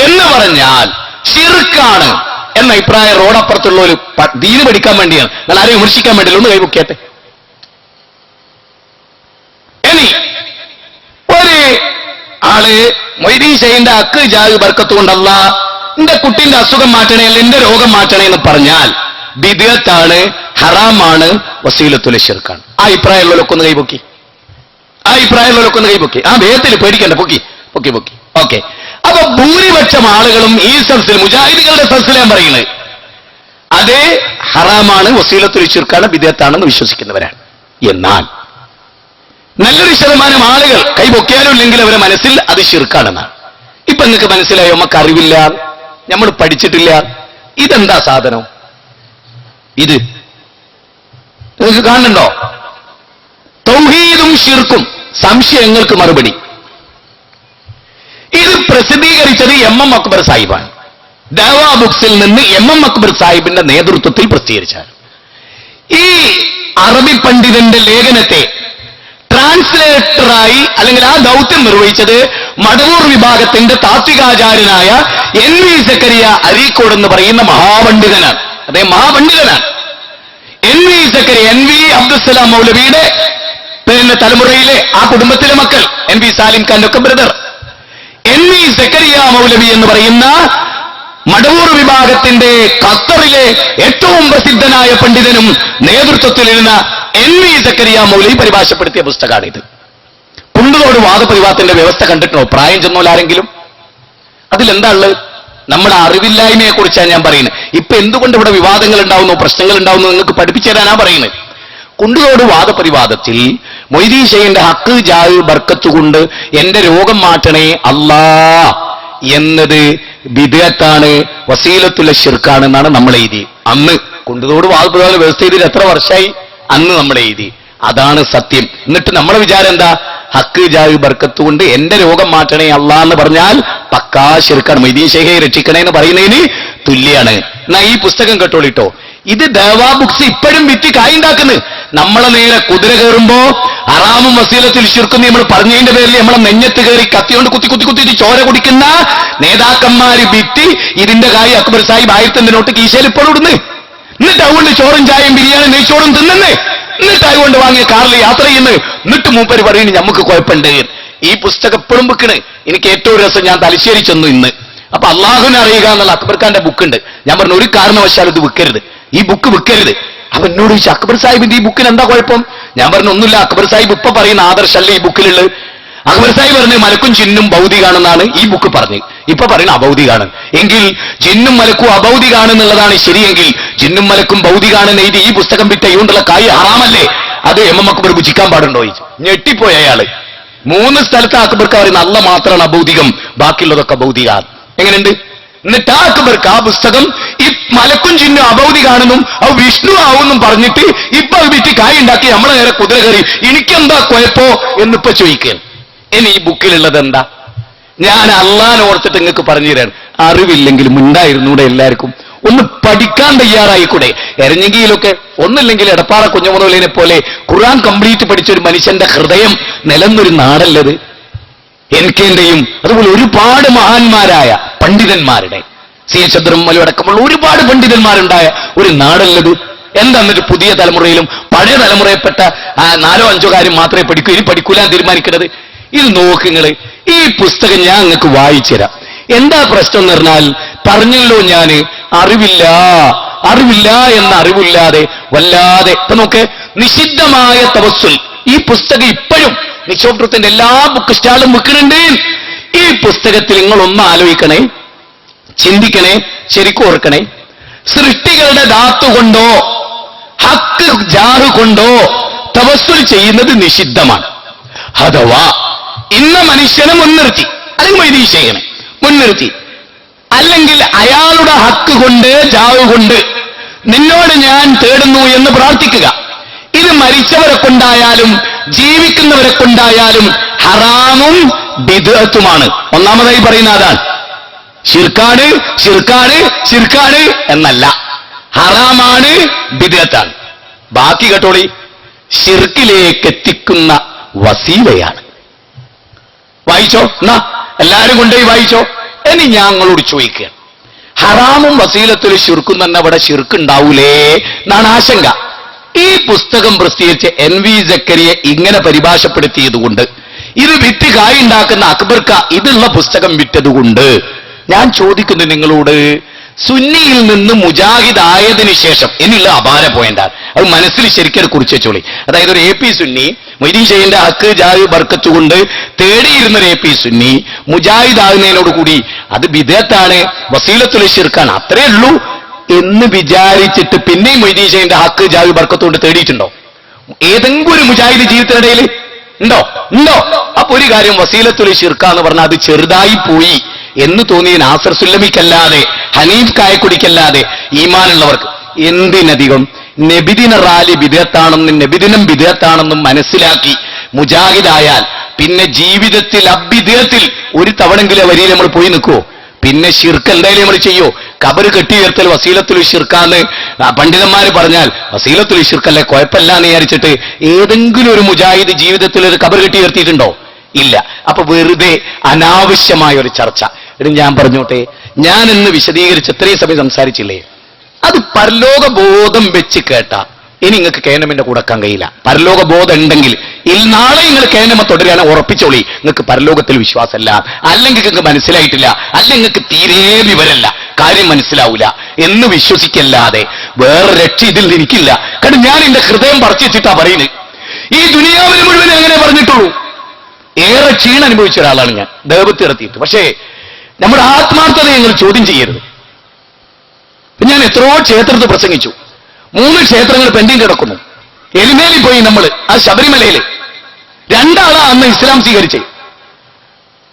എന്ന് പറഞ്ഞാൽ ശിർക്കാണ് എന്ന അഭിപ്രായം റോഡപ്പുറത്തുള്ള ഒരു ദീന് പഠിക്കാൻ വേണ്ടിയാണ്, നിങ്ങൾ ആരെയും വിമർശിക്കാൻ വേണ്ടിയല്ല. ഒന്ന് കൈപൊക്കിയാട്ടെ. ഇനി ഒരു ആള് മൊയ്തീൻ ഷെയ്ഖിന്റെ ഹക്ക് ജാഹ് ബർക്കത്ത് കൊണ്ടല്ല എന്റെ കുട്ടിന്റെ അസുഖം മാറ്റണേ, അല്ല എന്റെ രോഗം മാറ്റണേ എന്ന് പറഞ്ഞാൽ ബിദ്അത്താണ്, ഹറാമാണ്, വസീലത്തുൽ ശിർക്കാണ്. ആ അഭിപ്രായമുള്ളവരൊക്കെ ഒന്ന് കൈപൊക്കി. ആ വേഗത്തിൽ പേടിക്കണ്ട, പൊക്കി. ഓക്കെ. അപ്പൊ ഭൂരിപക്ഷം ആളുകളും ഈ സദസ്സിൽ, മുജാഹിദുകളുടെ സദസ്സിലാണ് പറയുന്നത്, അതേ ഹറാമാണ്, വസീലത്തുൽ ശിർക്കാണ്, ബിദ്അത്താണെന്ന് വിശ്വസിക്കുന്നവരാണ്. എന്നാൽ നല്ലൊരു ശതമാനം ആളുകൾ കൈപൊക്കിയാലും ഇല്ലെങ്കിൽ അവരുടെ മനസ്സിൽ അത് ശിർക്കാണെന്നാണ്. ഇപ്പൊ നിങ്ങൾക്ക് മനസ്സിലായോ? നമുക്ക് അറിവില്ല, നമ്മൾ പഠിച്ചിട്ടില്ല. ഇതെന്താ സാധനം? ഇത് നിങ്ങൾക്ക് കാണുന്നുണ്ടോ? തൗഹീദും ശിർക്കും, സംശയങ്ങൾക്ക് മറുപടി. ഇത് പ്രസിദ്ധീകരിച്ചത് MM അക്ബർ സാഹിബാണ്. ദഅവ ബുക്സിൽ നിന്ന് MM അക്ബർ സാഹിബിന്റെ നേതൃത്വത്തിൽ പ്രസിദ്ധീകരിച്ചാണ്. ഈ അറബി പണ്ഡിതന്റെ ലേഖനത്തെ ട്രാൻസ്ലേറ്ററായി അല്ലെങ്കിൽ ആ ദൗത്യം നിർവഹിച്ചത് മടവൂർ വിഭാഗത്തിന്റെ താത്വികാചാര്യനായ NV സക്കരിയ അരീക്കോട് എന്ന് പറയുന്ന മഹാപണ്ഡിതനാണ്. അദ്ദേഹം മഹാപണ്ഡിതനാണ്. NV സക്കരിയ, NV അബ്ദുസ്സലാം മൗലവിയുടെ പിന്നെ തലമുറയിലെ ആ കുടുംബത്തിലെ മക്കൾ, NV സാലിം ഖാന്റെ ഒക്കെ ബ്രദർ NV സക്കരിയ മൗലവി എന്ന് പറയുന്ന മടവൂർ വിഭാഗത്തിന്റെ ഖത്തറിലെ ഏറ്റവും പ്രസിദ്ധനായ പണ്ഡിതനും നേതൃത്വത്തിലിരുന്ന NV സക്കരിയ മൗലവി പരിഭാഷപ്പെടുത്തിയ പുസ്തകമാണിത്. കുണ്ടുതോട് വാദപരിവാദത്തിന്റെ വ്യവസ്ഥ കണ്ടിട്ടോ പ്രായം ചെന്നോലാരെങ്കിലും? അതിലെന്താ ഉള്ളത്? നമ്മുടെ അറിവില്ലായ്മയെ കുറിച്ചാണ് ഞാൻ പറയുന്നത്. ഇപ്പൊ എന്തുകൊണ്ട് ഇവിടെ വിവാദങ്ങൾ ഉണ്ടാവുന്നു, പ്രശ്നങ്ങൾ ഉണ്ടാവുന്നു നിങ്ങൾക്ക് പഠിപ്പിച്ചു തരാനാ പറയുന്നത്. കുണ്ടുതോട് വാദപരിവാദത്തിൽ മൊയ്തീൻ ഷെയ്ഖിന്റെ ഹക്ക് ജാഹ് ബർക്കത്ത് കൊണ്ട് എന്റെ രോഗം മാറ്റണേ അല്ലാ എന്നത് ബിദ്അത്താണ്, വസീലത്തുൽ ശിർക്കാണ് എന്നാണ് നമ്മൾ എഴുതി. അന്ന് കുണ്ടുതോട് വാദപരിവാദ വ്യവസ്ഥ ചെയ്തിട്ട് എത്ര വർഷമായി? അന്ന് നമ്മൾ എഴുതി. അതാണ് സത്യം. എന്നിട്ട് നമ്മളെ വിചാരം എന്താ? ഹക്ക് ജാഹ് ബർക്കത്ത് കൊണ്ട് എന്റെ രോഗം മാറ്റണേ അല്ലാ എന്ന് പറഞ്ഞാൽ പക്കാ ശിർക്കാണ്. മൊയ്തീൻ ഷെയ്ഖെ രക്ഷിക്കണേ എന്ന് പറയുന്നതിന് തുല്യാണ്. എന്നാ ഈ പുസ്തകം കേട്ടോളിട്ടോ. ഇത് ദഅവ ബുക്സ് ഇപ്പോഴും വിറ്റ് കായുണ്ടാക്കുന്നു. നമ്മളെ നേരെ കുതിര കയറുമ്പോ ഹറാമും വസീലത്തുൽ ശിർക്കും നമ്മൾ പറഞ്ഞതിന്റെ പേരിൽ നമ്മളെ നെഞ്ഞത്ത് കയറി കത്തിയോണ്ട് കുത്തി കുത്തി കുത്തി ചോര കുടിക്കുന്ന നേതാക്കന്മാര് വിറ്റ് ഇതിന്റെ കായ് അക്ബർ സാഹിബ് 1000 നോട്ട് കീശയിൽ ഇപ്പോഴും ഇടുന്നു. എന്നിട്ട് അതുകൊണ്ട് ചോറും ചായയും ബിരിയാണി നെയ്ച്ചോറും തിന്നുന്നേ. എന്നിട്ട് അതുകൊണ്ട് വാങ്ങിയ കാറിൽ യാത്ര ചെയ്യുന്നു. എന്നിട്ട് മൂപ്പര് പറയുന്നു നമുക്ക് കുഴപ്പമുണ്ട്. ഈ പുസ്തകം എപ്പോഴും വിൽക്കണ്. എനിക്ക് ഏറ്റവും രസം, ഞാൻ തലശ്ശേരി ചെന്നു ഇന്ന്. അപ്പൊ അള്ളാഹുവിനെ അറിയുക എന്നുള്ള അക്ബർ ഖാന്റെ ബുക്കുണ്ട്. ഞാൻ പറഞ്ഞു ഒരു കാരണവശാലും ഇത് വിൽക്കരുത്, ഈ ബുക്ക് വിൽക്കരുത്. അപ്പൊ എന്നോട് ചോദിച്ചു അക്ബർ സാഹിബിന്റെ ഈ ബുക്കിന് എന്താ കുഴപ്പം? ഞാൻ പറഞ്ഞു ഒന്നുമില്ല, അക്ബർ സാഹിബ് ഇപ്പൊ പറയുന്ന ആദർശല്ലേ ഈ ബുക്കിലുള്ളത്. അക്ബർ സാഹിബ് പറഞ്ഞു മലക്കും ജിന്നും ഭൗതികാണെന്നാണ് ഈ ബുക്ക് പറഞ്ഞ്. ഇപ്പൊ പറയുന്ന അഭൗതികാണ്. എങ്കിൽ ജിന്നും മലക്കും അഭൗതികാണെന്നുള്ളതാണ് ശരിയെങ്കിൽ ജിന്നും മലക്കും ഭൗതികാണെന്ന് എഴുതി ഈ പുസ്തകം വിറ്റ ഇതുകൊണ്ടുള്ള കായ് ഹറാമല്ലേ? അത് MM അക്ബർ ഭുജിക്കാൻ പാടുണ്ടോ? ഞെട്ടിപ്പോയി അയാള്. 3 സ്ഥലത്ത് അക്ബർക്ക് പറയുന്ന അല്ല മാത്രമാണ് അഭൗതികം, ബാക്കിയുള്ളതൊക്കെ ഭൗതികാണ്. എങ്ങനെയുണ്ട്? എന്നിട്ട് ആ അക്ബർക്ക് ആ പുസ്തകം ഈ മലക്കും ജിന്നും അഭൗതികാണെന്നും അത് വിഷ്ണു ആവുമെന്നും പറഞ്ഞിട്ട് ഇപ്പൊ വിറ്റ് കായ് ഉണ്ടാക്കി നമ്മളെ നേരെ കുതിര കയറി എനിക്കെന്താ കുഴപ്പോ എന്നിപ്പോ ചോദിക്കാൻ. ഇനി ഈ ബുക്കിലുള്ളത് എന്താ? ഞാൻ അള്ളാനെ ഓർത്തിട്ട് നിങ്ങൾക്ക് പറഞ്ഞു തരാൻ. അറിവില്ലെങ്കിലും ഉണ്ടായിരുന്നൂടെ എല്ലാവർക്കും ഒന്ന് പഠിക്കാൻ തയ്യാറായിക്കൂടെ? എരഞ്ഞെങ്കിലൊക്കെ ഒന്നില്ലെങ്കിൽ എടപ്പാറ കുഞ്ഞുമുതലിനെ പോലെ ഖുർആൻ കംപ്ലീറ്റ് പഠിച്ചൊരു മനുഷ്യന്റെ ഹൃദയം നിലന്നൊരു നാടല്ലത്. എനിക്കെന്റെയും അതുപോലെ ഒരുപാട് മഹാന്മാരായ പണ്ഡിതന്മാരുടെ CH അബ്ദുറഹ്മാൻ അടക്കമുള്ള ഒരുപാട് പണ്ഡിതന്മാരുണ്ടായ ഒരു നാടല്ലത്. എന്താ എന്നിട്ട് പുതിയ തലമുറയിലും പഴയ തലമുറയിൽപ്പെട്ട 4 5 കാര്യം മാത്രമേ പഠിക്കൂ, ഇനി പഠിക്കൂലാൻ തീരുമാനിക്കുന്നത്? ഇത് നോക്കുങ്ങള്. ഈ പുസ്തകം ഞാൻ നിങ്ങൾക്ക് വായിച്ചു തരാം. എന്താ പ്രശ്നം എന്ന് പറഞ്ഞാൽ പറഞ്ഞല്ലോ ഞാൻ അറിവില്ല എന്ന അറിവില്ലാതെ വല്ലാതെ ഇപ്പൊ നോക്ക് നിഷിദ്ധമായ തവസ്സുൽ ഈ പുസ്തകം ഇപ്പോഴും നിക്ഷോഭത്തിന്റെ എല്ലാ ബുക്ക് സ്റ്റാളും വിൽക്കുന്നുണ്ട്. ഈ പുസ്തകത്തിൽ നിങ്ങളൊന്ന് ആലോചിക്കണേ, ചിന്തിക്കണേ, ശരിക്കും ഓർക്കണേ. സൃഷ്ടികളുടെ ധാത്തു കൊണ്ടോ ഹക്ക് ജാഹ് കൊണ്ടോ തവസ്സുൽ ചെയ്യുന്നത് നിഷിദ്ധമാണ്. അഥവാ ഇന്ന മനുഷ്യനെ മുൻനിർത്തി അല്ലെങ്കിൽ മൊയ്തീൻ ഷെയ്ഖിനെ മുൻനിർത്തി അല്ലെങ്കിൽ അയാളുടെ ഹക്ക് കൊണ്ട് ജാഹ് കൊണ്ട് നിന്നോട് ഞാൻ തേടുന്നു എന്ന് പ്രാർത്ഥിക്കുക. ഇത് മരിച്ചവരെ കൊണ്ടായാലും ജീവിക്കുന്നവരെ കൊണ്ടായാലും ഹറാമും ബിദ്അത്തുമാണ്. ഒന്നാമതായി പറയുന്ന അതാണ്. ശിർക്കാണ് ശിർക്കാണ് ശിർക്കാണ് എന്നല്ല, ഹറാമാണ്, ബിദ്അത്താണ്. ബാക്കി കേട്ടോളി, ശിർക്കിലേക്ക് എത്തിക്കുന്ന വസീലയാണ്. വായിച്ചോ, എന്നാ എല്ലാരും കൊണ്ടുപോയി വായിച്ചോ. ഇനി ഞങ്ങളോട് ചോദിക്കുക, ഹറാമും വസീലത്തിൽ ശിർക്കും തന്നെ അവിടെ ശിർക്കുണ്ടാവൂലേ എന്നാണ് ആശങ്ക. ഈ പുസ്തകം പ്രസിദ്ധീകരിച്ച NV സക്കരിയെ ഇങ്ങനെ പരിഭാഷപ്പെടുത്തിയതുകൊണ്ട്, ഇത് വിറ്റ് കായുണ്ടാക്കുന്ന അക്ബർക്ക ഇതുള്ള പുസ്തകം വിറ്റതുകൊണ്ട് ഞാൻ ചോദിക്കുന്നു നിങ്ങളോട്, സുന്നിയിൽ നിന്ന് മുജാഹിദ് ആയതിനു ശേഷം എന്നുള്ള അപാര പോയിന്റാണ്. അത് മനസ്സിൽ ശരിക്കും കുറിച്ച് വെച്ചോളി. അതായത് ഒരു AP സുന്നി മൊയ്തീൻ ഷെയ്ഖിന്റെ ഹക്ക് ജാഹ് ബർക്കത്ത് കൊണ്ട് തേടിയിരുന്ന ഒരു AP സുന്നി മുജാഹിദ് ആകുന്നതിനോടുകൂടി അത് ബിദ്അത്താണ്, വസീലത്തുൽ ശിർക്കാണ്, അത്രേ ഉള്ളൂ എന്ന് വിചാരിച്ചിട്ട് പിന്നെയും മൊയ്തീൻ ഷെയ്ഖിന്റെ ഹക്ക് ജാഹ് ബർക്കത്ത് കൊണ്ട് തേടിയിട്ടുണ്ടോ? ഏതെങ്കിലും ഒരു മുജാഹിദ് ജീവിതത്തിനിടയിൽ ഉണ്ടോ? അപ്പൊ ഒരു കാര്യം, വസീലത്തുൽ ശിർക്കാന്ന് പറഞ്ഞാൽ അത് ചെറുതായി പോയി എന്ന് തോന്നിയ നാസർ സുല്ലമിക്കല്ലാതെ ഹനീഫ് കായക്കുടിക്കല്ലാതെ ഈമാനുള്ളവർക്ക് എന്തിനധികം നബിദിന റാലി ബിദ്അത്താണെന്നും നബിദിനം ബിദ്അത്താണെന്നും മനസ്സിലാക്കി മുജാഹിദായാൽ പിന്നെ ജീവിതത്തിൽ അഭ്യുദയത്തിൽ ഒരു തവണെങ്കിലും ആ വരിയിൽ നമ്മൾ പോയി നിൽക്കുവോ? പിന്നെ ശിർക്ക് എന്തായാലും നമ്മൾ ചെയ്യോ? കബറ് കെട്ടിയുയർത്തൽ വസീലത്തുൽ ശിർക്കാന്ന് പണ്ഡിതന്മാര് പറഞ്ഞാൽ വസീലത്തുൽ ശിർക്കല്ലേ, കുഴപ്പമില്ല എന്ന് വിചാരിച്ചിട്ട് ഏതെങ്കിലും ഒരു മുജാഹിദ് ജീവിതത്തിൽ ഒരു കബറ് കെട്ടി ഉയർത്തിയിട്ടുണ്ടോ? ഇല്ല. അപ്പൊ വെറുതെ അനാവശ്യമായ ഒരു ചർച്ച. ഇത് ഞാൻ പറഞ്ഞോട്ടെ, ഞാൻ ഇന്ന് വിശദീകരിച്ച് ഇത്രയും സമയം സംസാരിച്ചില്ലേ, അത് പരലോക ബോധം വെച്ച് കേട്ട ഇനി നിങ്ങൾക്ക് കേനമിന്റെ കൂടെ വെക്കാൻ കഴിയില്ല. പരലോക ബോധം ഉണ്ടെങ്കിൽ നാളെ നിങ്ങൾ കേനമ തുടരുകയാണ്, ഉറപ്പിച്ചോളി നിങ്ങൾക്ക് പരലോകത്തിൽ വിശ്വാസമല്ല, അല്ലെങ്കിൽ നിങ്ങൾക്ക് മനസ്സിലായിട്ടില്ല, അല്ലെങ്കിൽ നിങ്ങൾക്ക് തീരെ വിവരമല്ല, കാര്യം മനസ്സിലാവൂല എന്ന് വിശ്വസിക്കല്ലാതെ വേറെ രക്ഷ ഇതിൽ എനിക്കില്ല. കാരണം ഞാൻ എന്റെ ഹൃദയം പറിച്ചു വെച്ചിട്ടാ പറയുന്നത്. ഈ ദുനിയാവിന് മുഴുവൻ അങ്ങനെ പറഞ്ഞിട്ടുള്ളൂ. ഏറെ ക്ഷീണം അനുഭവിച്ച ഒരാളാണ് ഞാൻ ദേവത്തെ ഇറത്തിയിട്ട്. പക്ഷേ നമ്മുടെ ആത്മാർത്ഥത നിങ്ങൾ ചോദ്യം ചെയ്യരുത്. ഞാൻ എത്രയോ ക്ഷേത്രത്തിൽ പ്രസംഗിച്ചു. 3 ക്ഷേത്രങ്ങൾ പെൻഡിങ് കിടക്കുന്നു. എരുമേലി പോയി നമ്മൾ, ആ ശബരിമലയില് 2 ആളാ അന്ന് ഇസ്ലാം സ്വീകരിച്ച്.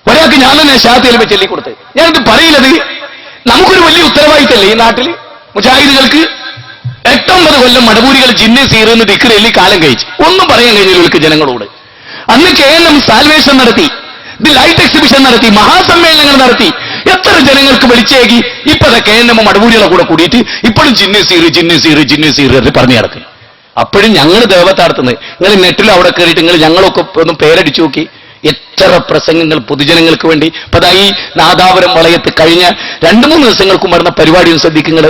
ഒരാൾക്ക് ഞാൻ തന്നെ ഷാത്തിയിൽ ചൊല്ലിക്കൊടുത്ത്. ഞാനിത് പറയുന്നത് നമുക്കൊരു വലിയ ഉത്തരവാദിത്തല്ലേ ഈ നാട്ടിൽ മുജാഹിദുകൾക്ക്. 8-9 കൊല്ലം മടപൂരികൾ ജിന്നെ സീറെന്ന് ദിക്റെല്ലി കാലം കഴിച്ച് ഒന്നും പറയാൻ കഴിഞ്ഞില്ല ഇവർക്ക് ജനങ്ങളോട്. അന്ന് KNM സാൽവേഷൻ നടത്തി, ദി ലൈറ്റ് എക്സിബിഷൻ നടത്തി, മഹാസമ്മേളനങ്ങൾ നടത്തി, എത്ര ജനങ്ങൾക്ക് വിളിച്ചേകി. ഇപ്പത്തെ KNM മടപൂരികളെ കൂടെ കൂടിയിട്ട് ഇപ്പോഴും ജിന്നെ സീർ എന്ന് പറഞ്ഞു നടക്കുന്നു. അപ്പോഴും ഞങ്ങൾ ദേവത്തെ നടത്തുന്നത്. നിങ്ങൾ നെറ്റിൽ അവിടെ കയറിയിട്ട് നിങ്ങൾ ഞങ്ങളൊക്കെ ഒന്ന് പേരടിച്ചു നോക്കി. എത്ര പ്രസംഗങ്ങൾ പൊതുജനങ്ങൾക്ക് വേണ്ടി. ഇപ്പൊ ഈ നാദാപുരം വളയത്ത് കഴിഞ്ഞ 2-3 ദിവസങ്ങൾക്ക് നടന്ന പരിപാടിയും ശ്രദ്ധിക്കുന്നത്.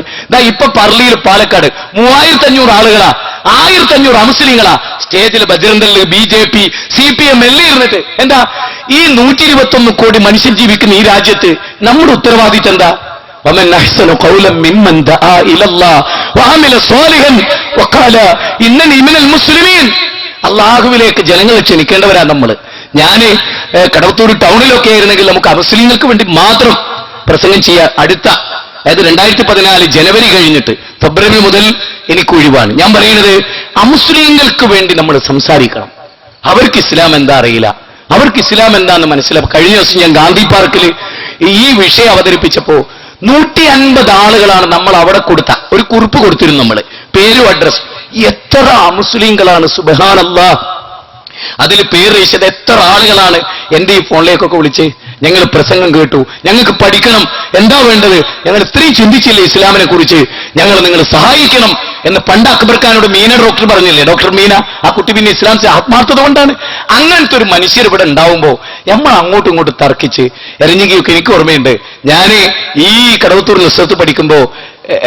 ഇപ്പൊ പർളിയിൽ പാലക്കാട് 3500 ആളുകളാ, 1500 അമുസ്ലിങ്ങളാ സ്റ്റേജിൽ ബജറംദൾ, BJP, CPM എല്ലാം ഇരുന്നിട്ട്. എന്താ ഈ 121 കോടി മനുഷ്യൻ ജീവിക്കുന്ന ഈ രാജ്യത്ത് നമ്മുടെ ഉത്തരവാദിത്തം എന്താ? ومن أحسن قولا ممن دعا إلى الله وعمل صالحا وقال إنني من المسلمين. അള്ളാഹുവിലേക്ക് ജനങ്ങളെ ക്ഷണിക്കേണ്ടവരാ നമ്മൾ. ഞാന് കടവത്തൂർ ടൗണിലൊക്കെ ആയിരുന്നെങ്കിൽ നമുക്ക് അമുസ്ലിങ്ങൾക്ക് വേണ്ടി മാത്രം പ്രസംഗം ചെയ്യാൻ അടുത്ത, അതായത് 2014 ജനുവരി കഴിഞ്ഞിട്ട് ഫെബ്രുവരി മുതൽ എനിക്ക് ഒഴിവാണ്. ഞാൻ പറയുന്നത് അമുസ്ലിങ്ങൾക്ക് വേണ്ടി നമ്മൾ സംസാരിക്കണം. അവർക്ക് ഇസ്ലാം എന്താ അറിയില്ല, അവർക്ക് ഇസ്ലാം എന്താന്ന് മനസ്സിലാവും. കഴിഞ്ഞ ദിവസം ഞാൻ ഗാന്ധി പാർക്കിൽ ഈ വിഷയം അവതരിപ്പിച്ചപ്പോ 150 ആളുകളാണ് നമ്മൾ അവിടെ കൊടുത്ത ഒരു കുറിപ്പ് കൊടുത്തിരുന്നു. നമ്മൾ പേരും അഡ്രസ്. എത്ര അമുസ്ലിങ്ങളാണ് സുബ്ഹാനല്ലാഹ് അതിൽ പേര് രചിച്ചത്. എത്ര ആളുകളാണ് എന്റെ ഈ ഫോണിലേക്കൊക്കെ വിളിച്ച് ഞങ്ങൾ പ്രസംഗം കേട്ടു, ഞങ്ങൾക്ക് പഠിക്കണം, എന്താ വേണ്ടത്, ഞങ്ങൾ ഇത്രയും ചിന്തിച്ചില്ലേ ഇസ്ലാമിനെ കുറിച്ച്, ഞങ്ങൾ നിങ്ങൾ സഹായിക്കണം എന്ന് പണ്ട് അക്ബർ ഖാനോട് മീന ഡോക്ടർ പറഞ്ഞില്ലേ, ഡോക്ടർ മീന. ആ കുട്ടി പിന്നെ ഇസ്ലാം ആത്മാർത്ഥത കൊണ്ടാണ്. അങ്ങനത്തെ ഒരു മനുഷ്യർ ഇവിടെ ഉണ്ടാവുമ്പോ നമ്മൾ അങ്ങോട്ടും ഇങ്ങോട്ടും തർക്കിച്ച് എറിഞ്ഞെങ്കിയൊക്കെ എനിക്ക് ഓർമ്മയുണ്ട്. ഞാൻ ഈ കടവത്തൂർ നിസ്സത്ത് പഠിക്കുമ്പോ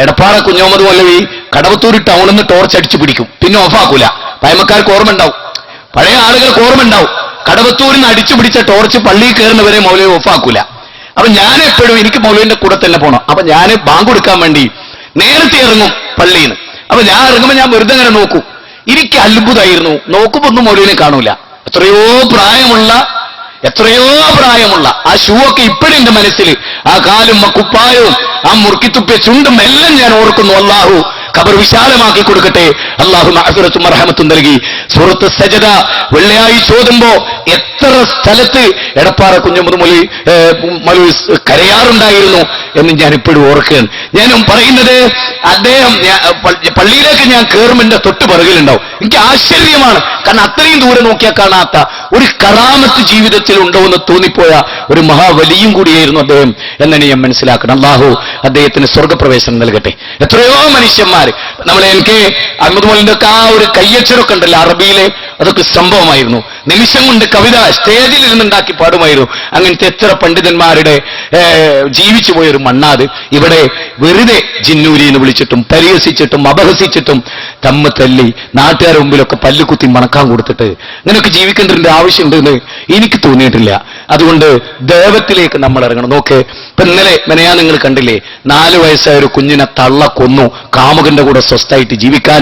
എടപ്പാറ കുഞ്ഞോമത് മൗലവി കടവത്തൂർ ടൗണിൽ നിന്ന് ടോർച്ച് അടിച്ചു പിടിക്കും, പിന്നെ ഓഫാക്കൂല. പഴമക്കാർക്ക് ഓർമ്മ ഉണ്ടാവും, പഴയ ആളുകൾക്ക് ഓർമ്മ ഉണ്ടാവും. കടവത്തൂരിൽ നിന്ന് അടിച്ചു പിടിച്ച ടോർച്ച് പള്ളിയിൽ കയറുന്നവരെ മൗലവി ഓഫാക്കൂല. അപ്പൊ ഞാൻ എപ്പോഴും എനിക്ക് മൗലവിന്റെ കൂടെ തന്നെ പോകണം. അപ്പൊ ഞാൻ ബാങ്ക് കൊടുക്കാൻ വേണ്ടി നേരത്തെ ഇറങ്ങും പള്ളിയിൽ നിന്ന്. അപ്പൊ ഞാൻ ഇറങ്ങുമ്പോൾ ഞാൻ വെറുതെ അങ്ങനെ നോക്കും. എനിക്ക് അത്ഭുതമായിരുന്നു. നോക്കുമ്പോ ഒന്നും മൗലവിനെ കാണൂല. എത്രയോ പ്രായമുള്ള ആ ഷൂ ഒക്കെ ഇപ്പോഴും എന്റെ മനസ്സിൽ, ആ കാലും ആ കുപ്പായവും ആ മുറുക്കിത്തുപ്പിയ ചുണ്ടും എല്ലാം ഞാൻ ഓർക്കുന്നു. അല്ലാഹു ഖബർ വിശാലമാക്കി കൊടുക്കട്ടെ. അല്ലാഹു മഅ്ഫിറത്തും റഹ്മത്തും നൽകി. സൂറത്ത് സജദ വെള്ളിയാഴ്ച ഓതുമ്പോ എത്ര സ്ഥലത്ത് എടപ്പാറ കുഞ്ഞമ്മദ് മൗലവി കരയാറുണ്ടായിരുന്നു എന്ന് ഞാൻ ഇപ്പോഴും ഓർക്കുകയാണ്. ഞാനും പറയുന്നത്, അദ്ദേഹം പള്ളിയിലേക്ക് ഞാൻ കയറുമെന്റെ തൊട്ട് പിറകിലുണ്ടാവും. എനിക്ക് ആശ്ചര്യമാണ്. കാരണം അത്രയും ദൂരെ നോക്കിയാൽ കാണാത്ത ഒരു കറാമത്ത് ജീവിതത്തിൽ ഉണ്ടോ എന്ന് തോന്നിപ്പോയ ഒരു മഹാവലിയും കൂടിയായിരുന്നു അദ്ദേഹം എന്നെ ഞാൻ മനസ്സിലാക്കണം. അല്ലാഹു അദ്ദേഹത്തിന് സ്വർഗപ്രവേശനം നൽകട്ടെ. എത്രയോ മനുഷ്യന്മാർ നമ്മളെ എനിക്ക് അഹമ്മദ് മൗലവിന്റെ ഒക്കെ ആ ഒരു കയ്യക്ഷരമൊക്കെ ഉണ്ടല്ലോ അറബിയിലെ, അതൊക്കെ സംഭവമായിരുന്നു. നിമിഷം കൊണ്ട് കവിത സ്റ്റേജിൽ ഇരുന്നുണ്ടാക്കി പാടുമായിരുന്നു. അങ്ങനത്തെ എത്ര പണ്ഡിതന്മാരുടെ ജീവിച്ചു പോയൊരു മണ്ണാത്. ഇവിടെ വെറുതെ ജിന്നൂരി എന്ന് വിളിച്ചിട്ടും പരിഹസിച്ചിട്ടും അപഹസിച്ചിട്ടും തമ്മ് തല്ലി നാട്ടുകാരുടെ മുമ്പിലൊക്കെ പല്ലുകുത്തി മണക്കാൻ കൊടുത്തിട്ട് അങ്ങനെയൊക്കെ ജീവിക്കേണ്ടതിന്റെ ആവശ്യമുണ്ടെന്ന് എനിക്ക് തോന്നിയിട്ടില്ല. അതുകൊണ്ട് ദൈവത്തിലേക്ക് നമ്മൾ ഇറങ്ങണം. നോക്ക്, ഇപ്പൊ ഇന്നലെ മെനയാ നിങ്ങൾ കണ്ടില്ലേ, 4 വയസ്സായ ഒരു കുഞ്ഞിനെ തള്ള കൊന്നു കാമുകന്റെ കൂടെ സ്വസ്ഥായിട്ട് ജീവിക്കാൻ.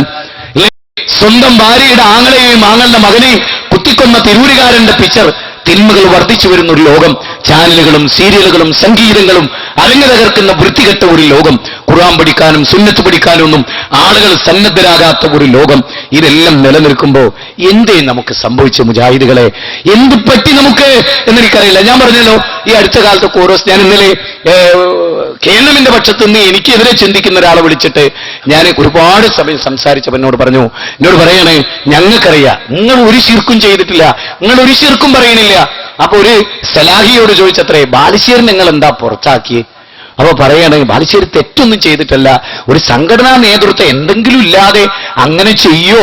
സ്വന്തം ഭാര്യയുടെ ആങ്ങളെയും ആങ്ങളുടെ മകനെയും കുത്തിക്കൊന്ന തിരൂരുകാരന്റെ പിക്ചർ. തിന്മകൾ വർദ്ധിച്ചു വരുന്ന ഒരു ലോകം. ചാനലുകളും സീരിയലുകളും സംഗീതങ്ങളും അരങ്ങ് തകർക്കുന്ന വൃത്തികെട്ട ഒരു ലോകം. ഖുർആൻ പഠിക്കാനും സുന്നത്ത് പഠിക്കാനും ഒന്നും ആളുകൾ സന്നദ്ധരാകാത്ത ഒരു ലോകം. ഇതെല്ലാം നിലനിൽക്കുമ്പോ എന്തേ നമുക്ക് സംഭവിച്ച മുജാഹിദുകളെ? എന്ത് പറ്റി നമുക്ക് എന്നെനിക്കറിയില്ല. ഞാൻ പറഞ്ഞല്ലോ, ഈ അടുത്ത കാലത്ത് കോറോസ്, ഞാൻ ഇന്നലെ കേന്ദ്രമിന്റെ പക്ഷത്ത് നിന്ന് എനിക്കെതിരെ ചിന്തിക്കുന്ന ഒരാളെ വിളിച്ചിട്ട് ഞാൻ ഒരുപാട് സമയം സംസാരിച്ചപ്പോൾ എന്നോട് പറയണേ, ഞങ്ങൾക്കറിയാം നിങ്ങൾ ഒരു ശിർക്കും ചെയ്തിട്ടില്ല, നിങ്ങൾ ഒരു ശിർക്കും പറയണില്ല. അപ്പൊ ഒരു സലാഹിയോട് ചോദിച്ചത്രേ, ബാലുശ്ശേരി നിങ്ങൾ എന്താ പുറത്താക്കിയേ? അപ്പൊ പറയണേ, ബാലുശ്ശേരി തെറ്റൊന്നും ചെയ്തിട്ടല്ല, ഒരു സംഘടനാ നേതൃത്വം എന്തെങ്കിലും ഇല്ലാതെ അങ്ങനെ ചെയ്യോ?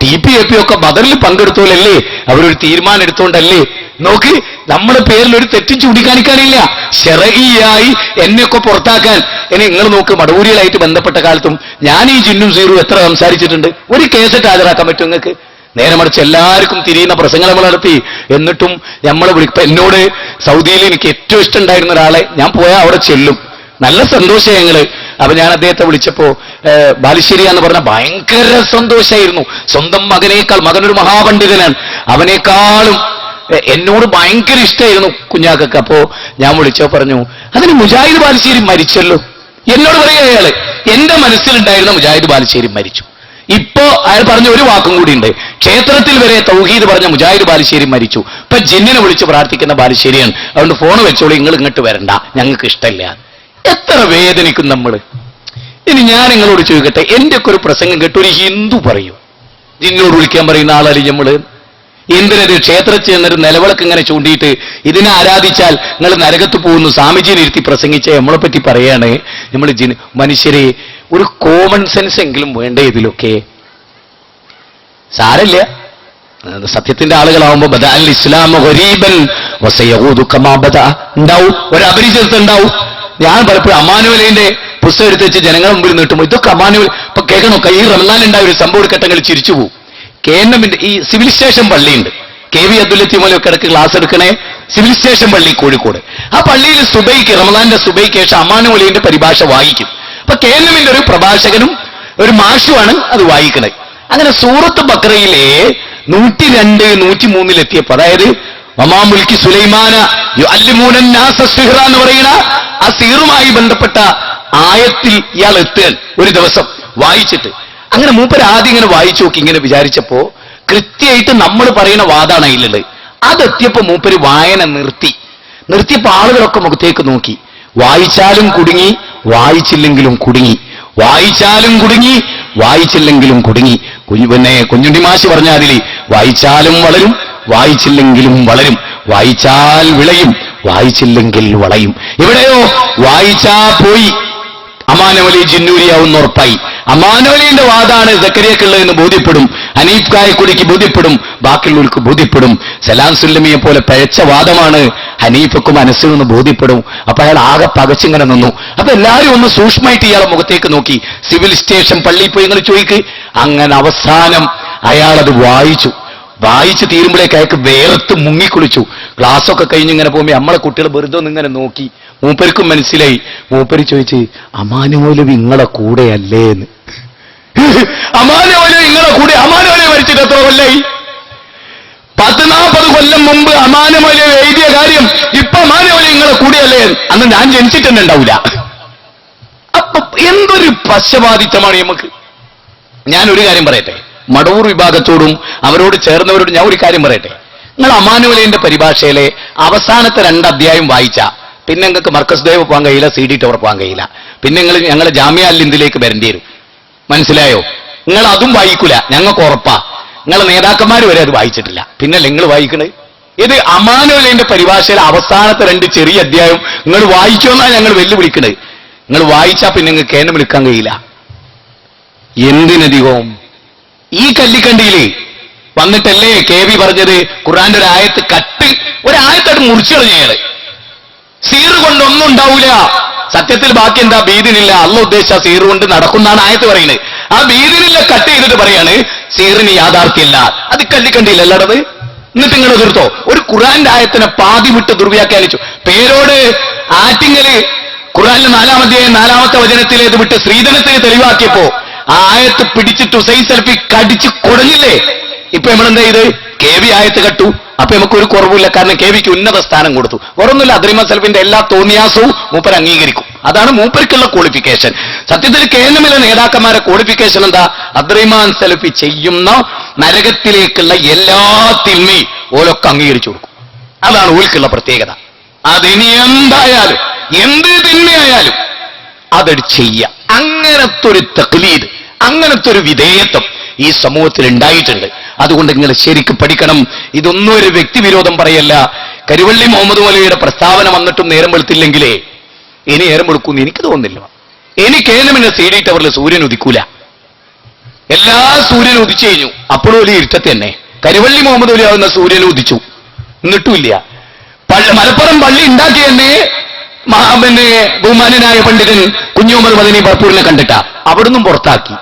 TPAP ഒക്കെ ബദറിൽ പങ്കെടുത്തോലല്ലേ, അവരൊരു തീരുമാനം എടുത്തോണ്ടല്ലേ. നോക്ക്, നമ്മുടെ പേരിൽ ഒരു തെറ്റും ചൂണ്ടിക്കാണിക്കാനില്ല. ശരഈയായി എന്നെയൊക്കെ പുറത്താക്കാൻ ഇനി നിങ്ങൾ നോക്ക്, മടവൂരികളായിട്ട് ബന്ധപ്പെട്ട കാലത്തും ഞാൻ ഈ ജിന്നും സീറും എത്ര സംസാരിച്ചിട്ടുണ്ട്. ഒരു കേസറ്റ് ഹാജരാക്കാൻ പറ്റും നിങ്ങൾക്ക്? നേരെ മറിച്ച് എല്ലാവർക്കും തിരിയുന്ന പ്രസംഗം നമ്മൾ നടത്തി. എന്നിട്ടും നമ്മളെ വിളിക്കും. എന്നോട് സൗദിയിൽ എനിക്ക് ഏറ്റവും ഇഷ്ടമുണ്ടായിരുന്ന ഒരാളെ ഞാൻ പോയാൽ അവിടെ ചെല്ലും, നല്ല സന്തോഷം ഞങ്ങള്. അപ്പൊ ഞാൻ അദ്ദേഹത്തെ വിളിച്ചപ്പോ ബാലുശ്ശേരി എന്ന് പറഞ്ഞ ഭയങ്കര സന്തോഷമായിരുന്നു. സ്വന്തം മകനേക്കാൾ, മകനൊരു മഹാപണ്ഡിതനാണ്, അവനേക്കാളും എന്നോട് ഭയങ്കര ഇഷ്ടമായിരുന്നു കുഞ്ഞാക്കൊക്കെ. അപ്പോ ഞാൻ വിളിച്ചോ പറഞ്ഞു, അതിന് മുജാഹിദ് ബാലുശ്ശേരി മരിച്ചല്ലോ. എന്നോട് പറയുക അയാള്, എന്റെ മനസ്സിലുണ്ടായിരുന്ന മുജാഹിദ് ബാലുശ്ശേരി മരിച്ചു. ഇപ്പോ അയാൾ പറഞ്ഞ ഒരു വാക്കും കൂടി ഉണ്ട്, ക്ഷേത്രത്തിൽ വരെ തൗഹീദ് പറഞ്ഞ മുജാഹിദ് ബാലുശ്ശേരി മരിച്ചു. ഇപ്പൊ ജിന്നിനെ വിളിച്ച് പ്രാർത്ഥിക്കുന്ന ബാലുശ്ശേരിയാണ്. അതുകൊണ്ട് ഫോൺ വെച്ചോളൂ, നിങ്ങൾ ഇങ്ങോട്ട് വരണ്ട, ഞങ്ങൾക്ക് ഇഷ്ടമില്ല. എത്ര വേദനിക്കും നമ്മള്. ഇനി ഞാൻ നിങ്ങളോട് ചോദിക്കട്ടെ, എന്റെയൊക്കെ ഒരു പ്രസംഗം കേട്ട് ഒരു ഹിന്ദു പറയൂ, ജിന്നോട് വിളിക്കാൻ പറയുന്ന ആളല്ലേ നമ്മള്? എന്തിനത് ക്ഷേത്രത്തിൽ ചെന്നൊരു നിലവിളക്ക് ഇങ്ങനെ ചൂണ്ടിയിട്ട് ഇതിനെ ആരാധിച്ചാൽ നിങ്ങൾ നരകത്ത് പോകുന്നു സ്വാമിജിനെ ഇരുത്തി പ്രസംഗിച്ച നമ്മളെ പറ്റി പറയാണ്. നമ്മൾ മനുഷ്യരെ ഒരു കോമൺ സെൻസ് എങ്കിലും വേണ്ടേ ഇതിലൊക്കെ? സാരല്ല, സത്യത്തിന്റെ ആളുകളാവുമ്പോ ബദഅൽ ഇസ്ലാം ഗരീബൻ വസയഊദു കമാ ബദഅ ഉണ്ടാവും, ഒരു അപരിചിതത്വം ഉണ്ടാവും. ഞാൻ പലപ്പോഴും അമാനുവലിന്റെ പുസ്തകം എടുത്ത് വെച്ച് ജനങ്ങളുടെ മുമ്പിൽ നീട്ടുമ്പോൾ ഇതൊക്കെ അമാനുവൽ. ഇപ്പൊ കേൾക്കണോ, ഈ റമദാനുണ്ടായ ഒരു സംഭവ ഘട്ടങ്ങളിൽ ചിരിച്ചു പോകും. കേന്ദ്രമിന്റെ ഈ സിവിൽ സ്റ്റേഷൻ പള്ളിയുണ്ട്, KV അബ്ദുൽ ലത്തീഫ് മൗലവി ഇടയ്ക്ക് ക്ലാസ് എടുക്കണേ സിവിൽ സ്റ്റേഷൻ പള്ളി കോഴിക്കോട്. ആ പള്ളിയിൽ സുബൈക്ക്, റമദാന്റെ സുബൈക്ക് ശേഷം അമാനുവലിന്റെ പരിഭാഷ വായിക്കും. അപ്പൊ കേന്ദ്രമിന്റെ ഒരു പ്രഭാഷകനും ഒരു മാഷുമാണ് അത് വായിക്കണത്. അങ്ങനെ സൂറത്ത് ബഖറയിലെ 102, 103 അതായത് വമാ മുൽക്കി സുലൈമാന യുഅല്ലിമൂനൻ നാസ സിഹ്റ എന്ന് പറയുന്ന ആ സിഹറുമായി ബന്ധപ്പെട്ട ആയത്തിൽ ഇയാൾ എത്തുകൻ ഒരു ദിവസം വായിച്ചിട്ട്. അങ്ങനെ മൂപ്പര് ആദ്യം ഇങ്ങനെ വായിച്ചു നോക്കി, ഇങ്ങനെ വിചാരിച്ചപ്പോ കൃത്യമായിട്ട് നമ്മൾ പറയുന്ന വാദാണ് അതിലുള്ളത്. അതെത്തിയപ്പോ മൂപ്പര് വായന നിർത്തിയപ്പോ ആളുകളൊക്കെ മുഖത്തേക്ക് നോക്കി. വായിച്ചാലും കുടുങ്ങി, വായിച്ചില്ലെങ്കിലും കുടുങ്ങി, വായിച്ചാലും കുടുങ്ങി, വായിച്ചില്ലെങ്കിലും കുടുങ്ങി. പിന്നെ കുഞ്ഞുണ്ണി മാഷ് പറഞ്ഞ അതില് വായിച്ചാലും വളരും, വായിച്ചില്ലെങ്കിലും വളരും, വായിച്ചാൽ വിളയും, വായിച്ചില്ലെങ്കിൽ വളയും. ഇവിടെയോ വായിച്ചാ പോയി, അമാനവലി ജിന്നൂരിയാവുന്ന ഉറപ്പായി. അമാനവലിന്റെ വാദാണ് സക്കരിയക്കുള്ളതെന്ന് ബോധ്യപ്പെടും, ഹനീഫ് കായക്കുടിക്ക് ബോധ്യപ്പെടും, ബാക്കിയുള്ളവർക്ക് ബോധ്യപ്പെടും. സലാം സുല്ലമിയെ പോലെ പഴച്ച വാദമാണ് ഹനീഫക്കും അനസിനെന്ന് ബോധ്യപ്പെടും. അപ്പൊ അയാൾ ആകെ പകച്ചിങ്ങനെ നിന്നു. അപ്പൊ എല്ലാവരും ഒന്ന് സൂക്ഷ്മമായിട്ട് ഇയാളെ മുഖത്തേക്ക് നോക്കി. സിവിൽ സ്റ്റേഷൻ പള്ളിയിൽ പോയി നിങ്ങൾ ചോദിക്ക്. അങ്ങനെ അവസാനം അയാളത് വായിച്ചു തീരുമ്പോഴേക്ക് അയാൾക്ക് വേർത്ത് മുങ്ങിക്കുളിച്ചു. ക്ലാസ്സൊക്കെ കഴിഞ്ഞ് ഇങ്ങനെ പോകുമ്പോൾ നമ്മളെ കുട്ടികൾ വെറുതെ ഒന്നിങ്ങനെ നോക്കി. മൂപ്പർക്കും മനസ്സിലായി. മൂപ്പര് ചോദിച്ച്, അമാനുമൗലവി നിങ്ങളെ കൂടെയല്ലേ എന്ന്. അമാനുമൗലവി നിങ്ങളെ കൂടെ? അമാനുമൗലവി മരിച്ചിട്ട് എത്ര കൊല്ലായി? 40 കൊല്ലം മുമ്പ് അമാനുമൗലവി എഴുതിയ കാര്യം ഇപ്പൊ അമാനുമൗലവി നിങ്ങളെ കൂടെയല്ലേ? അന്ന് ഞാൻ ജനിച്ചിട്ട് തന്നെ ഉണ്ടാവില്ല. അപ്പൊ എന്തൊരു പക്ഷപാതിത്വമാണ് നമുക്ക്. ഞാനൊരു കാര്യം പറയട്ടെ, മടവൂർ വിഭാഗത്തോടും അവരോട് ചേർന്നവരോട് ഞാൻ ഒരു കാര്യം പറയട്ടെ. നിങ്ങൾ അമാനുവലിന്റെ പരിഭാഷയിലെ അവസാനത്തെ 2 അധ്യായം വായിച്ച പിന്നെ നിങ്ങൾക്ക് മർക്കസ് ദേവ് പോകാൻ കഴിയില്ല, CD ടവർ പോകാൻ കഴിയില്ല. പിന്നെ നിങ്ങൾ ഞങ്ങളെ ജാമിയ അൽ ഹിന്ദിലേക്ക് വരേണ്ടി വരും. മനസ്സിലായോ? നിങ്ങൾ അതും വായിക്കൂല, ഞങ്ങൾക്ക് ഉറപ്പാ. നിങ്ങളെ നേതാക്കന്മാർ വരെ അത് വായിച്ചിട്ടില്ല, പിന്നെ നിങ്ങൾ വായിക്കണേ. ഇത് അമാനുവലിന്റെ പരിഭാഷയിലെ അവസാനത്തെ 2 ചെറിയ അധ്യായം നിങ്ങൾ വായിച്ചോന്നാ ഞങ്ങൾ വെല്ലുവിളിക്കണത്. നിങ്ങൾ വായിച്ചാ പിന്നെ നിങ്ങൾക്ക് കേന്ദ്രം വിളിക്കാൻ കഴിയില്ല. എന്തിനധികവും ഈ കല്ലിക്കണ്ടിയില് വന്നിട്ടല്ലേ KV പറഞ്ഞത് ഖുർആന്റെ ഒരായത്തായിട്ട് മുറിച്ചു കളഞ്ഞയാള്. സീറ് കൊണ്ടൊന്നും ഉണ്ടാവൂല. സത്യത്തിൽ ബാക്കി എന്താ? ബീദിനില്ല. അള്ള ഉദ്ദേശിച്ച സീറ് കൊണ്ട് നടക്കുന്നാണ് ആയത്ത് പറയുന്നത്. ആ ബീദിനില്ല കട്ട് ചെയ്തിട്ട് പറയാണ് സീറിന് യാഥാർത്ഥ്യമല്ല. അത് കല്ലിക്കണ്ടിയില്ലല്ലടത്. എന്നിട്ട് നിങ്ങൾ തീർത്തോ? ഒരു ഖുർആന്റെ ആയത്തിനെ പാതി വിട്ട് ദുർവ്യാഖ്യാനിച്ചു. പേരോട് ആറ്റിങ്ങല് ഖുർആനിലെ 4-ാം അധ്യായം 4-ാമത്തെ വചനത്തിലേത് വിട്ട് ശ്രീധനത്തിന് തെളിവാക്കിയപ്പോ ആ ആയത്ത് പിടിച്ചിട്ട് ഹുസൈൻ സലഫി കടിച്ച് കുടഞ്ഞില്ലേ? ഇപ്പൊ നമ്മളെന്താ ചെയ്ത്? KV ആയത്ത് കട്ടു. അപ്പൊ നമുക്കൊരു കുറവില്ല, കാരണം KVക്ക് ഉന്നത സ്ഥാനം കൊടുത്തു. ഓരോന്നുമില്ല, അദ്രിമാൻ സലഫിന്റെ എല്ലാ തോന്നിയാസവും മൂപ്പർ അംഗീകരിക്കും. അതാണ് മൂപ്പർക്കുള്ള ക്വാളിഫിക്കേഷൻ. സത്യത്തിൽ കേന്ദ്രമില്ല നേതാക്കന്മാരെ ക്വാളിഫിക്കേഷൻ എന്താ? അദ്രിമാൻ സലഫി ചെയ്യുന്ന നരകത്തിലേക്കുള്ള എല്ലാ തിന്മയും ഓലൊക്കെ അംഗീകരിച്ചു കൊടുക്കും. അതാണ് ഓൽക്കുള്ള പ്രത്യേകത. അതിനി എന്തായാലും എന്ത് തിന്മയായാലും അതെട് ചെയ്യുക. അങ്ങനത്തെ ഒരു തഖ്ലീദ്, അങ്ങനത്തെ ഒരു വിധേയത്വം ഈ സമൂഹത്തിൽ ഉണ്ടായിട്ടുണ്ട്. അതുകൊണ്ട് നിങ്ങൾ ശരിക്കും പഠിക്കണം. ഇതൊന്നും ഒരു വ്യക്തിവിരോധം പറയല്ല. കരുവള്ളി മുഹമ്മദ് മൗലവിയുടെ പ്രസ്താവന വന്നിട്ടും നേരം വെളുത്തില്ലെങ്കിലേ ഇനി നേരം വെളുക്കൂന്ന് എനിക്ക് തോന്നുന്നില്ല. എനിക്ക് ഏലമിന്റെ CD ടവറിൽ സൂര്യൻ ഉദിക്കൂല. എല്ലാ സൂര്യനും ഉദിച്ചു കഴിഞ്ഞു, അപ്പോഴും ഒരു ഇരുട്ടത്ത് തന്നെ. കരുവള്ളി മുഹമ്മദ് മൗലവി ആവുന്ന സൂര്യൻ ഉദിച്ചു, എന്നിട്ടുമില്ല. മലപ്പുറം പള്ളി ഉണ്ടാക്കി തന്നെ പിന്നെ ബഹുമാനനായ പണ്ഡിതൻ കുഞ്ഞുമുഹമ്മദ് മദനി ബർപ്പൂരിനെ കണ്ടിട്ടാ അവിടുന്നും പുറത്താക്കി.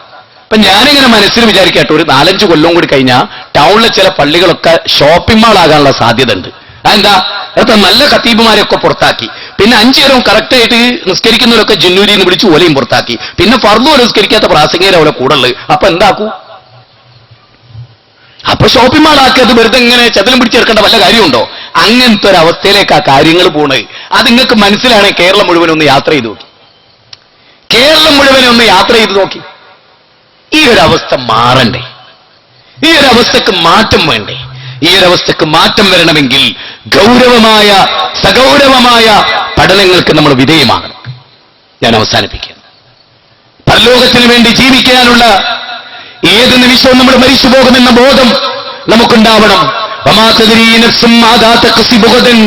അപ്പൊ ഞാനിങ്ങനെ മനസ്സിൽ വിചാരിക്കട്ടെ, ഒരു 4-5 കൊല്ലം കൂടി കഴിഞ്ഞാൽ ടൗണിലെ ചില പള്ളികളൊക്കെ ഷോപ്പിംഗ് മാൾ ആകാനുള്ള സാധ്യത ഉണ്ട്. അതെന്താ? അതൊക്കെ നല്ല ഖത്തീബുമാരെയൊക്കെ പുറത്താക്കി. പിന്നെ 5 നേരവും കറക്റ്റായിട്ട് നിസ്കരിക്കുന്നവരൊക്കെ ജിന്നൂരിന്ന് വിളിച്ച് ഓലയും പുറത്താക്കി. പിന്നെ ഫർദ് നിസ്കരിക്കാത്ത പ്രാസംഗികരെ അവരെ കൂടല്. അപ്പൊ എന്താക്കൂ? അപ്പൊ ഷോപ്പിംഗ് മാൾ ആക്കിയത് വെറുതെ ഇങ്ങനെ ചതിലും പിടിച്ചെടുക്കേണ്ട വല്ല കാര്യമുണ്ടോ? അങ്ങനത്തെ ഒരു അവസ്ഥയിലേക്ക് ആ കാര്യങ്ങൾ പോണേ. അത് നിങ്ങൾക്ക് മനസ്സിലാണെങ്കിൽ കേരളം മുഴുവനൊന്ന് യാത്ര ചെയ്ത് നോക്കി. കേരളം മുഴുവനൊന്ന് യാത്ര ചെയ്ത് നോക്കി. ഈ ഒരു അവസ്ഥ മാറണ്ടേ? ഈ ഒരു അവസ്ഥക്ക് മാറ്റം വേണ്ടേ? ഈ ഒരു അവസ്ഥക്ക് മാറ്റം വരണമെങ്കിൽ ഗൗരവമായ സഗൗരവമായ പഠനങ്ങൾക്ക് നമ്മൾ വിധേയമാകണം. ഞാൻ അവസാനിപ്പിക്കുന്നു. പരലോകത്തിന് വേണ്ടി ജീവിക്കാനുള്ള ഏത് നിമിഷവും നമ്മൾ മരിച്ചു പോകുമെന്ന ബോധം നമുക്കുണ്ടാവണം. വമാ തദ്രീ നഫ്സും മാദാ തക്സിബു ഗദൻ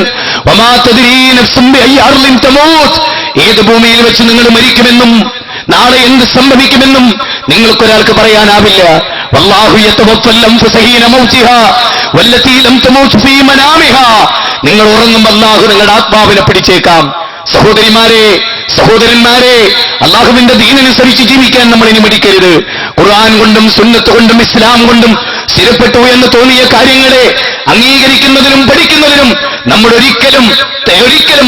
വമാ തദ്രീ നഫ്സും ബിഅയ്യി അർളിൻ തമൂത്ത്. ഏത് ഭൂമിയിൽ വെച്ച് നിങ്ങൾ മരിക്കുമെന്നും നാളെ എന്ത് സംഭവിക്കുമെന്നും നിങ്ങൾക്കൊരാൾക്ക് പറയാനാവില്ല. വല്ലാഹു യതവഫൽ അൻഫുസ ഹീന മൗതിഹാ വല്ലതീ ലം തമൂത് ഫീ മനാമിഹാ. നിങ്ങൾ ഉറങ്ങുമ്പോൾ അല്ലാഹു നിങ്ങളുടെ ആത്മാവിനെ പിടിച്ചേക്കാം. സഹോദരിമാരെ, സഹോദരന്മാരെ, അല്ലാഹുവിന്റെ ദീനനുസരിച്ച് ജീവിക്കാൻ നമ്മൾ ഇനി മടിക്കരുത്. ഖുർആൻ കൊണ്ടും സുന്നത്ത് കൊണ്ടും ഇസ്ലാം കൊണ്ടും സ്ഥിരപ്പെട്ടു എന്ന് തോന്നിയ കാര്യങ്ങളെ അംഗീകരിക്കുന്നതിനും പഠിക്കുന്നതിനും നമ്മൾ ഒരിക്കലും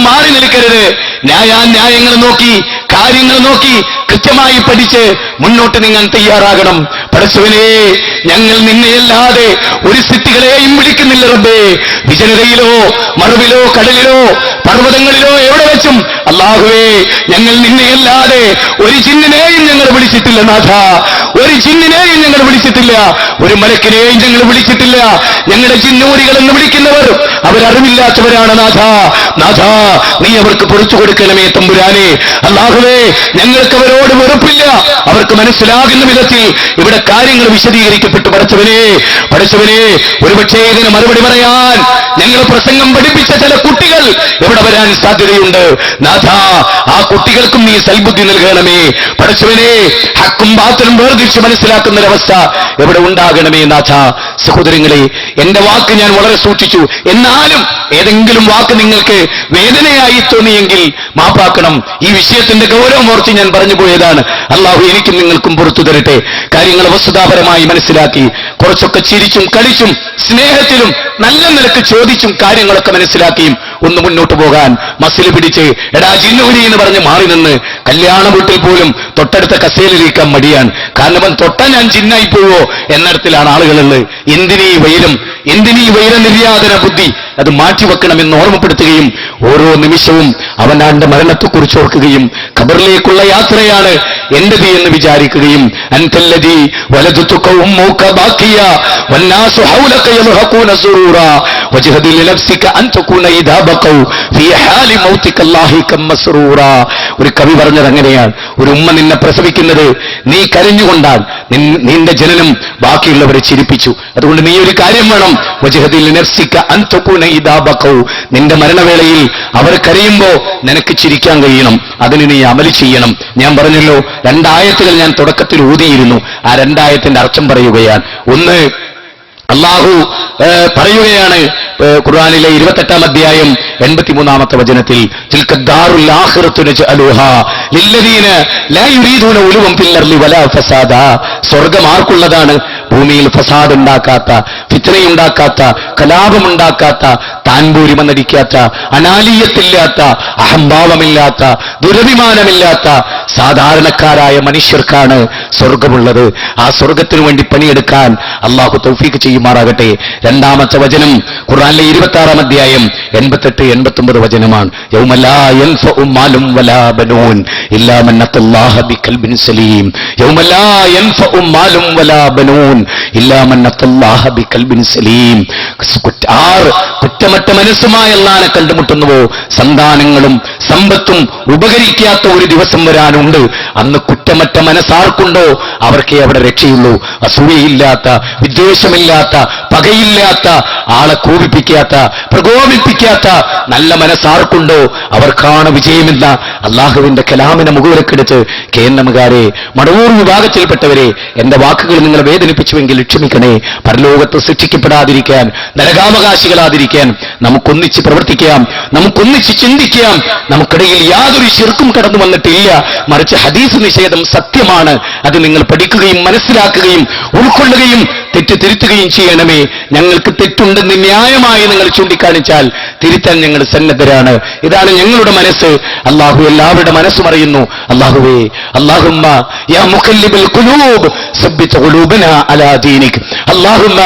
മാറി നിൽക്കരുത്. ന്യായങ്ങൾ നോക്കി, കാര്യങ്ങൾ നോക്കി കൃത്യമായി പഠിച്ച് മുന്നോട്ട് നീങ്ങാൻ തയ്യാറാകണം. പടച്ചവനെ, ഞങ്ങൾ നിന്നെയല്ലാതെ ഒരു സിദ്ധികളെയും വിളിക്കുന്നില്ല റബ്ബേ. വിജനതയിലോ മറുവിലോ കടലിലോ പർവ്വതങ്ങളിലോ എവിടെ വെച്ചും അല്ലാഹുവേ, ഞങ്ങൾ നിന്നെയല്ലാതെ ഒരു ജിന്നിനെയും ഞങ്ങൾ വിളിച്ചിട്ടില്ല നാഥ. ഒരു ജിന്നിനെയും ഞങ്ങൾ വിളിച്ചിട്ടില്ല, ഒരു മലക്കിനെയും ഞങ്ങൾ വിളിച്ചിട്ടില്ല. ഞങ്ങളുടെ ജിന്നൂരികളെന്ന് വിളിക്കുന്നവർ അവരറിവില്ലാത്തവരാണ് നാഥ. നാഥ, നീ അവർക്ക് പൊറിച്ചു കൊടുക്കണമേ തമ്പുരാനെ. അല്ലാഹുവേ, ഞങ്ങൾക്ക് അവരോട് വെറുപ്പില്ല. അവർക്ക് മനസ്സിലാകുന്ന വിധത്തിൽ ഇവിടെ കാര്യങ്ങൾ വിശദീകരിക്കപ്പെട്ടു. പഠിച്ചവനെ, ഒരുപക്ഷേ ഇതിന് മറുപടി പറയാൻ ഞങ്ങൾ പ്രസംഗം പഠിപ്പിച്ച ചില കുട്ടികൾ ഇവിടെ വരാൻ സാധ്യതയുണ്ട്. നാഥ, ആ കുട്ടികൾക്കും നീ സൽബുദ്ധി നൽകണമേ. പഠിച്ചവനെ, ഹക്കും ബാത്തിലും വേർതിരിച്ച് മനസ്സിലാക്കുന്ന ഒരവസ്ഥ ഇവിടെ ഉണ്ടാകണമേ നാഥ. സഹോദരങ്ങളെ, എന്റെ വാക്ക് ഞാൻ വളരെ സൂക്ഷിച്ചു. എന്നാലും ഏതെങ്കിലും വാക്ക് നിങ്ങൾക്ക് വേദനയായി തോന്നിയെങ്കിൽ മാപ്പാക്കണം. ഈ വിഷയത്തിന്റെ ഗൗരവം ഓർത്ത് ഞാൻ പറഞ്ഞു പോയതാണ്. അല്ലാഹു എനിക്കും നിങ്ങൾക്കും പുറത്തു തരട്ടെ. കാര്യങ്ങൾ വസ്തുതാപരമായി മനസ്സിലാക്കി കുറച്ചൊക്കെ ചിരിച്ചും കളിച്ചും സ്നേഹത്തിലും നല്ല നിലക്ക് ചോദിച്ചും കാര്യങ്ങളൊക്കെ മനസ്സിലാക്കിയും ഒന്ന് മുന്നോട്ട് പോകാൻ മസില് പിടിച്ച് എടാ ജിന്നൂരി എന്ന് പറഞ്ഞ് മാറി നിന്ന് കല്യാണ വീട്ടിൽ പോലും തൊട്ടടുത്ത കസേലിരിക്കാൻ മടിയാണ്. കാരണം അവൻ തൊട്ടാ ഞാൻ ജിന്നായി പോവോ എന്നിടത്തിലാണ് ആളുകളുള്ളത്. എന്തിനീ വൈരനിര്യാതന ബുദ്ധി, അത് മാറ്റിവെക്കണമെന്ന് ഓർമ്മപ്പെടുത്തുകയും ഓരോ നിമിഷവും അവനാന്റെ മരണത്തെക്കുറിച്ച് ഓർക്കുകയും ഖബറിലേക്കുള്ള യാത്രയാണ് എന്റേത് എന്ന് വിചാരിക്കുകയും അൻതല്ലദീ വലദതുക ഉമ്മുക ബാഖിയ വന്നാസു ഹൗലക യൽഹഖൂന സുറൂറാ വജ്ഹദി ലിനഫ്സിക അൻ തകൂന ഇദാ ബഖൗ ഫീ ഹാലി മൗതിക അല്ലാഹിക മസ്റൂറാ. ഒരു കവി പറഞ്ഞത് അങ്ങനെയാണ്. ഒരു ഉമ്മ നിന്നെ പ്രസവിക്കുന്നത് നീ കരഞ്ഞുകൊണ്ടാണ്. നിന്റെ ജനനം ബാക്കിയുള്ളവരെ ചിരിപ്പിച്ചു. അതുകൊണ്ട് നീ ഒരു കാര്യം വേണം, വജ്ഹദി ലിനഫ്സിക അൻ തകൂന ഇദാ ബഖൗ. നിന്റെ മരണവേളയിൽ അവർ കരയുമ്പോ നിനക്ക് ചിരിക്കാൻ കഴിയണം. അതിന് നീ അമല് ചെയ്യണം. ഞാൻ പറഞ്ഞല്ലോ, 2 ആയത്തുകൾ ഞാൻ തുടക്കത്തിൽ ഊതിയിരുന്നു. ആ 2 ആയത്തിന്റെ അർത്ഥം പറയുകയാണ്. ഒന്ന്, അല്ലാഹു പറയുകയാണ് ഖുർആനിലെ 28-ാം അധ്യായം 83-ാമത്തെ വചനത്തിൽ, തിൽക ദാറുൽ ആഖിറതു നജഅലുഹാ ലില്ലദീന ലാ യുരീദൂന ഉലുവൻ ഫിൽ അർളി വലാ ഫസാദാ. സ്വർഗ്ഗം ആർക്കുള്ളതാണ്? ഭൂമിയിൽ ഫസാദ് ഉണ്ടാക്കാത്ത, ഫിത്നയുണ്ടാക്കാത്ത, കലാപമുണ്ടാക്കാത്ത, താൻപൂരിമ നടിക്കാത്ത, അനാലീയത്തില്ലാത്ത, അഹംഭാവമില്ലാത്ത, ദുരഭിമാനമില്ലാത്ത സാധാരണക്കാരായ മനുഷ്യർക്കാണ് സ്വർഗമുള്ളത്. ആ സ്വർഗത്തിനു വേണ്ടി പണിയെടുക്കാൻ അല്ലാഹു തൗഫീഖ് ചെയ്യുമാറാകട്ടെ. 2-ാമത്തെ വചനം ഖുർആനിലെ 26-ാം അധ്യായം 88-89 വചനമാണ്. യൗമ ലാ യൻഫഉ മാലും വലാ ബനൂൻ ഇല്ലാ മൻ അത്തല്ലാഹ ബിഖൽബിൻ സലീം. യൗമ ലാ യൻഫഉ മാലും വലാ ബനൂൻ ഇല്ലാ മൻ അത്തല്ലാഹ ബിഖൽബിൻ സലീം. കുറ്റമറ്റ മനസ്സുമായി അല്ലാഹനെ കണ്ടുമുട്ടുന്നുവോ സന്താനങ്ങളും സമ്പത്തും ഉപകരിക്കാത്ത ഒരു ദിവസം വരാനുണ്ട്. അന്ന് കുറ്റമറ്റ മനസ്സാർക്കുണ്ടോ അവർക്കേ അവിടെ രക്ഷയുള്ളൂ. അസൂയയില്ലാത്ത, വിദ്വേഷമില്ലാത്ത, പകയില്ലാത്ത, ആളെ കോപിപ്പിക്കാത്ത, പ്രകോപിപ്പിക്കാത്ത നല്ല മനസ്സാർക്കുണ്ടോ അവർക്കാണ് വിജയമെന്ന അള്ളാഹുവിന്റെ കലാമിനെ മുഖവിലക്കെടുത്ത് കേന്ദ്രമുകാരെ, മടവൂർ വിഭാഗത്തിൽപ്പെട്ടവരെ, എന്റെ വാക്കുകൾ നിങ്ങളെ വേദനിപ്പിച്ചുവെങ്കിൽ ക്ഷമിക്കണേ. പരലോകത്ത് ശിക്ഷിക്കപ്പെടാതിരിക്കാൻ, നരകാവകാശികളാതിരിക്കാൻ നമുക്കൊന്നിച്ച് പ്രവർത്തിക്കാം, നമുക്കൊന്നിച്ച് ചിന്തിക്കാം. നമുക്കിടയിൽ യാതൊരു ശിർക്കും കടന്നു വന്നിട്ടില്ല. മറിച്ച് ഹദീസ് നിഷേധം സത്യമാണ്. അത് നിങ്ങൾ പഠിക്കുകയും മനസ്സിലാക്കുകയും ഉൾക്കൊള്ളുകയും തെറ്റ് തിരുത്തുകയും ചെയ്യണമേ. ഞങ്ങൾക്ക് തെറ്റുണ്ടെന്ന് ന്യായമായി നിങ്ങൾ ചൂണ്ടിക്കാണിച്ചാൽ തിരുത്താൻ ഞങ്ങൾ സന്നദ്ധരാണ്. ഇതാണ് ഞങ്ങളുടെ മനസ്സ്. അള്ളാഹു എല്ലാവരുടെ മനസ്സും അറിയുന്നു. അള്ളാഹുവേ, അല്ലാഹുമ്മ യാ മുഖല്ലിബൽ ഖുലൂബ് സബ്ബിത് ഖുലൂബനാ അലാ ദീനിക്. അല്ലാഹുമ്മ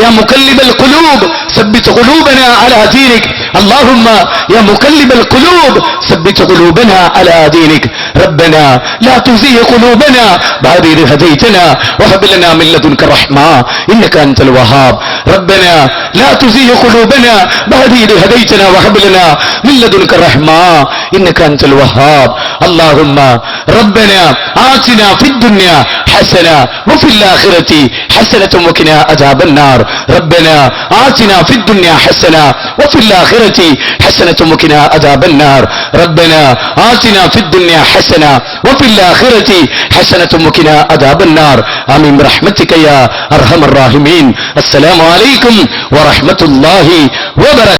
യാ മുഖല്ലിബൽ ഖുലൂബ് സബ്ബിത് ഖുലൂബനാ അലാ ദീനിക്. അല്ലാഹുമ്മ യാ മുഖല്ലിബൽ ഖുലൂബ് സബ്ബിത് ഖുലൂബനാ അലാ ദീനിക്. ربنا لا تزغ قلوبنا بعد إذ هديتنا وهب لنا من لدنك رحمة إنك أنت الوهاب. ربنا لا تزغ قلوبنا بعد إذ هديتنا وهب لنا من لدنك رحمة إنك أنت الوهاب. اللهم ربنا آتنا في الدنيا حسنة وفي الآخرة حسنة وقنا عذاب النار. ربنا آتنا في الدنيا حسنة وفي الآخرة حسنة وقنا عذاب النار. ربنا آتنا في الدنيا حسنة وفي الآخرة حسنة وقنا عذاب النار. آمين برحمتك يا أرحم الراحمين. السلام عليكم ورحمة الله وبركاته.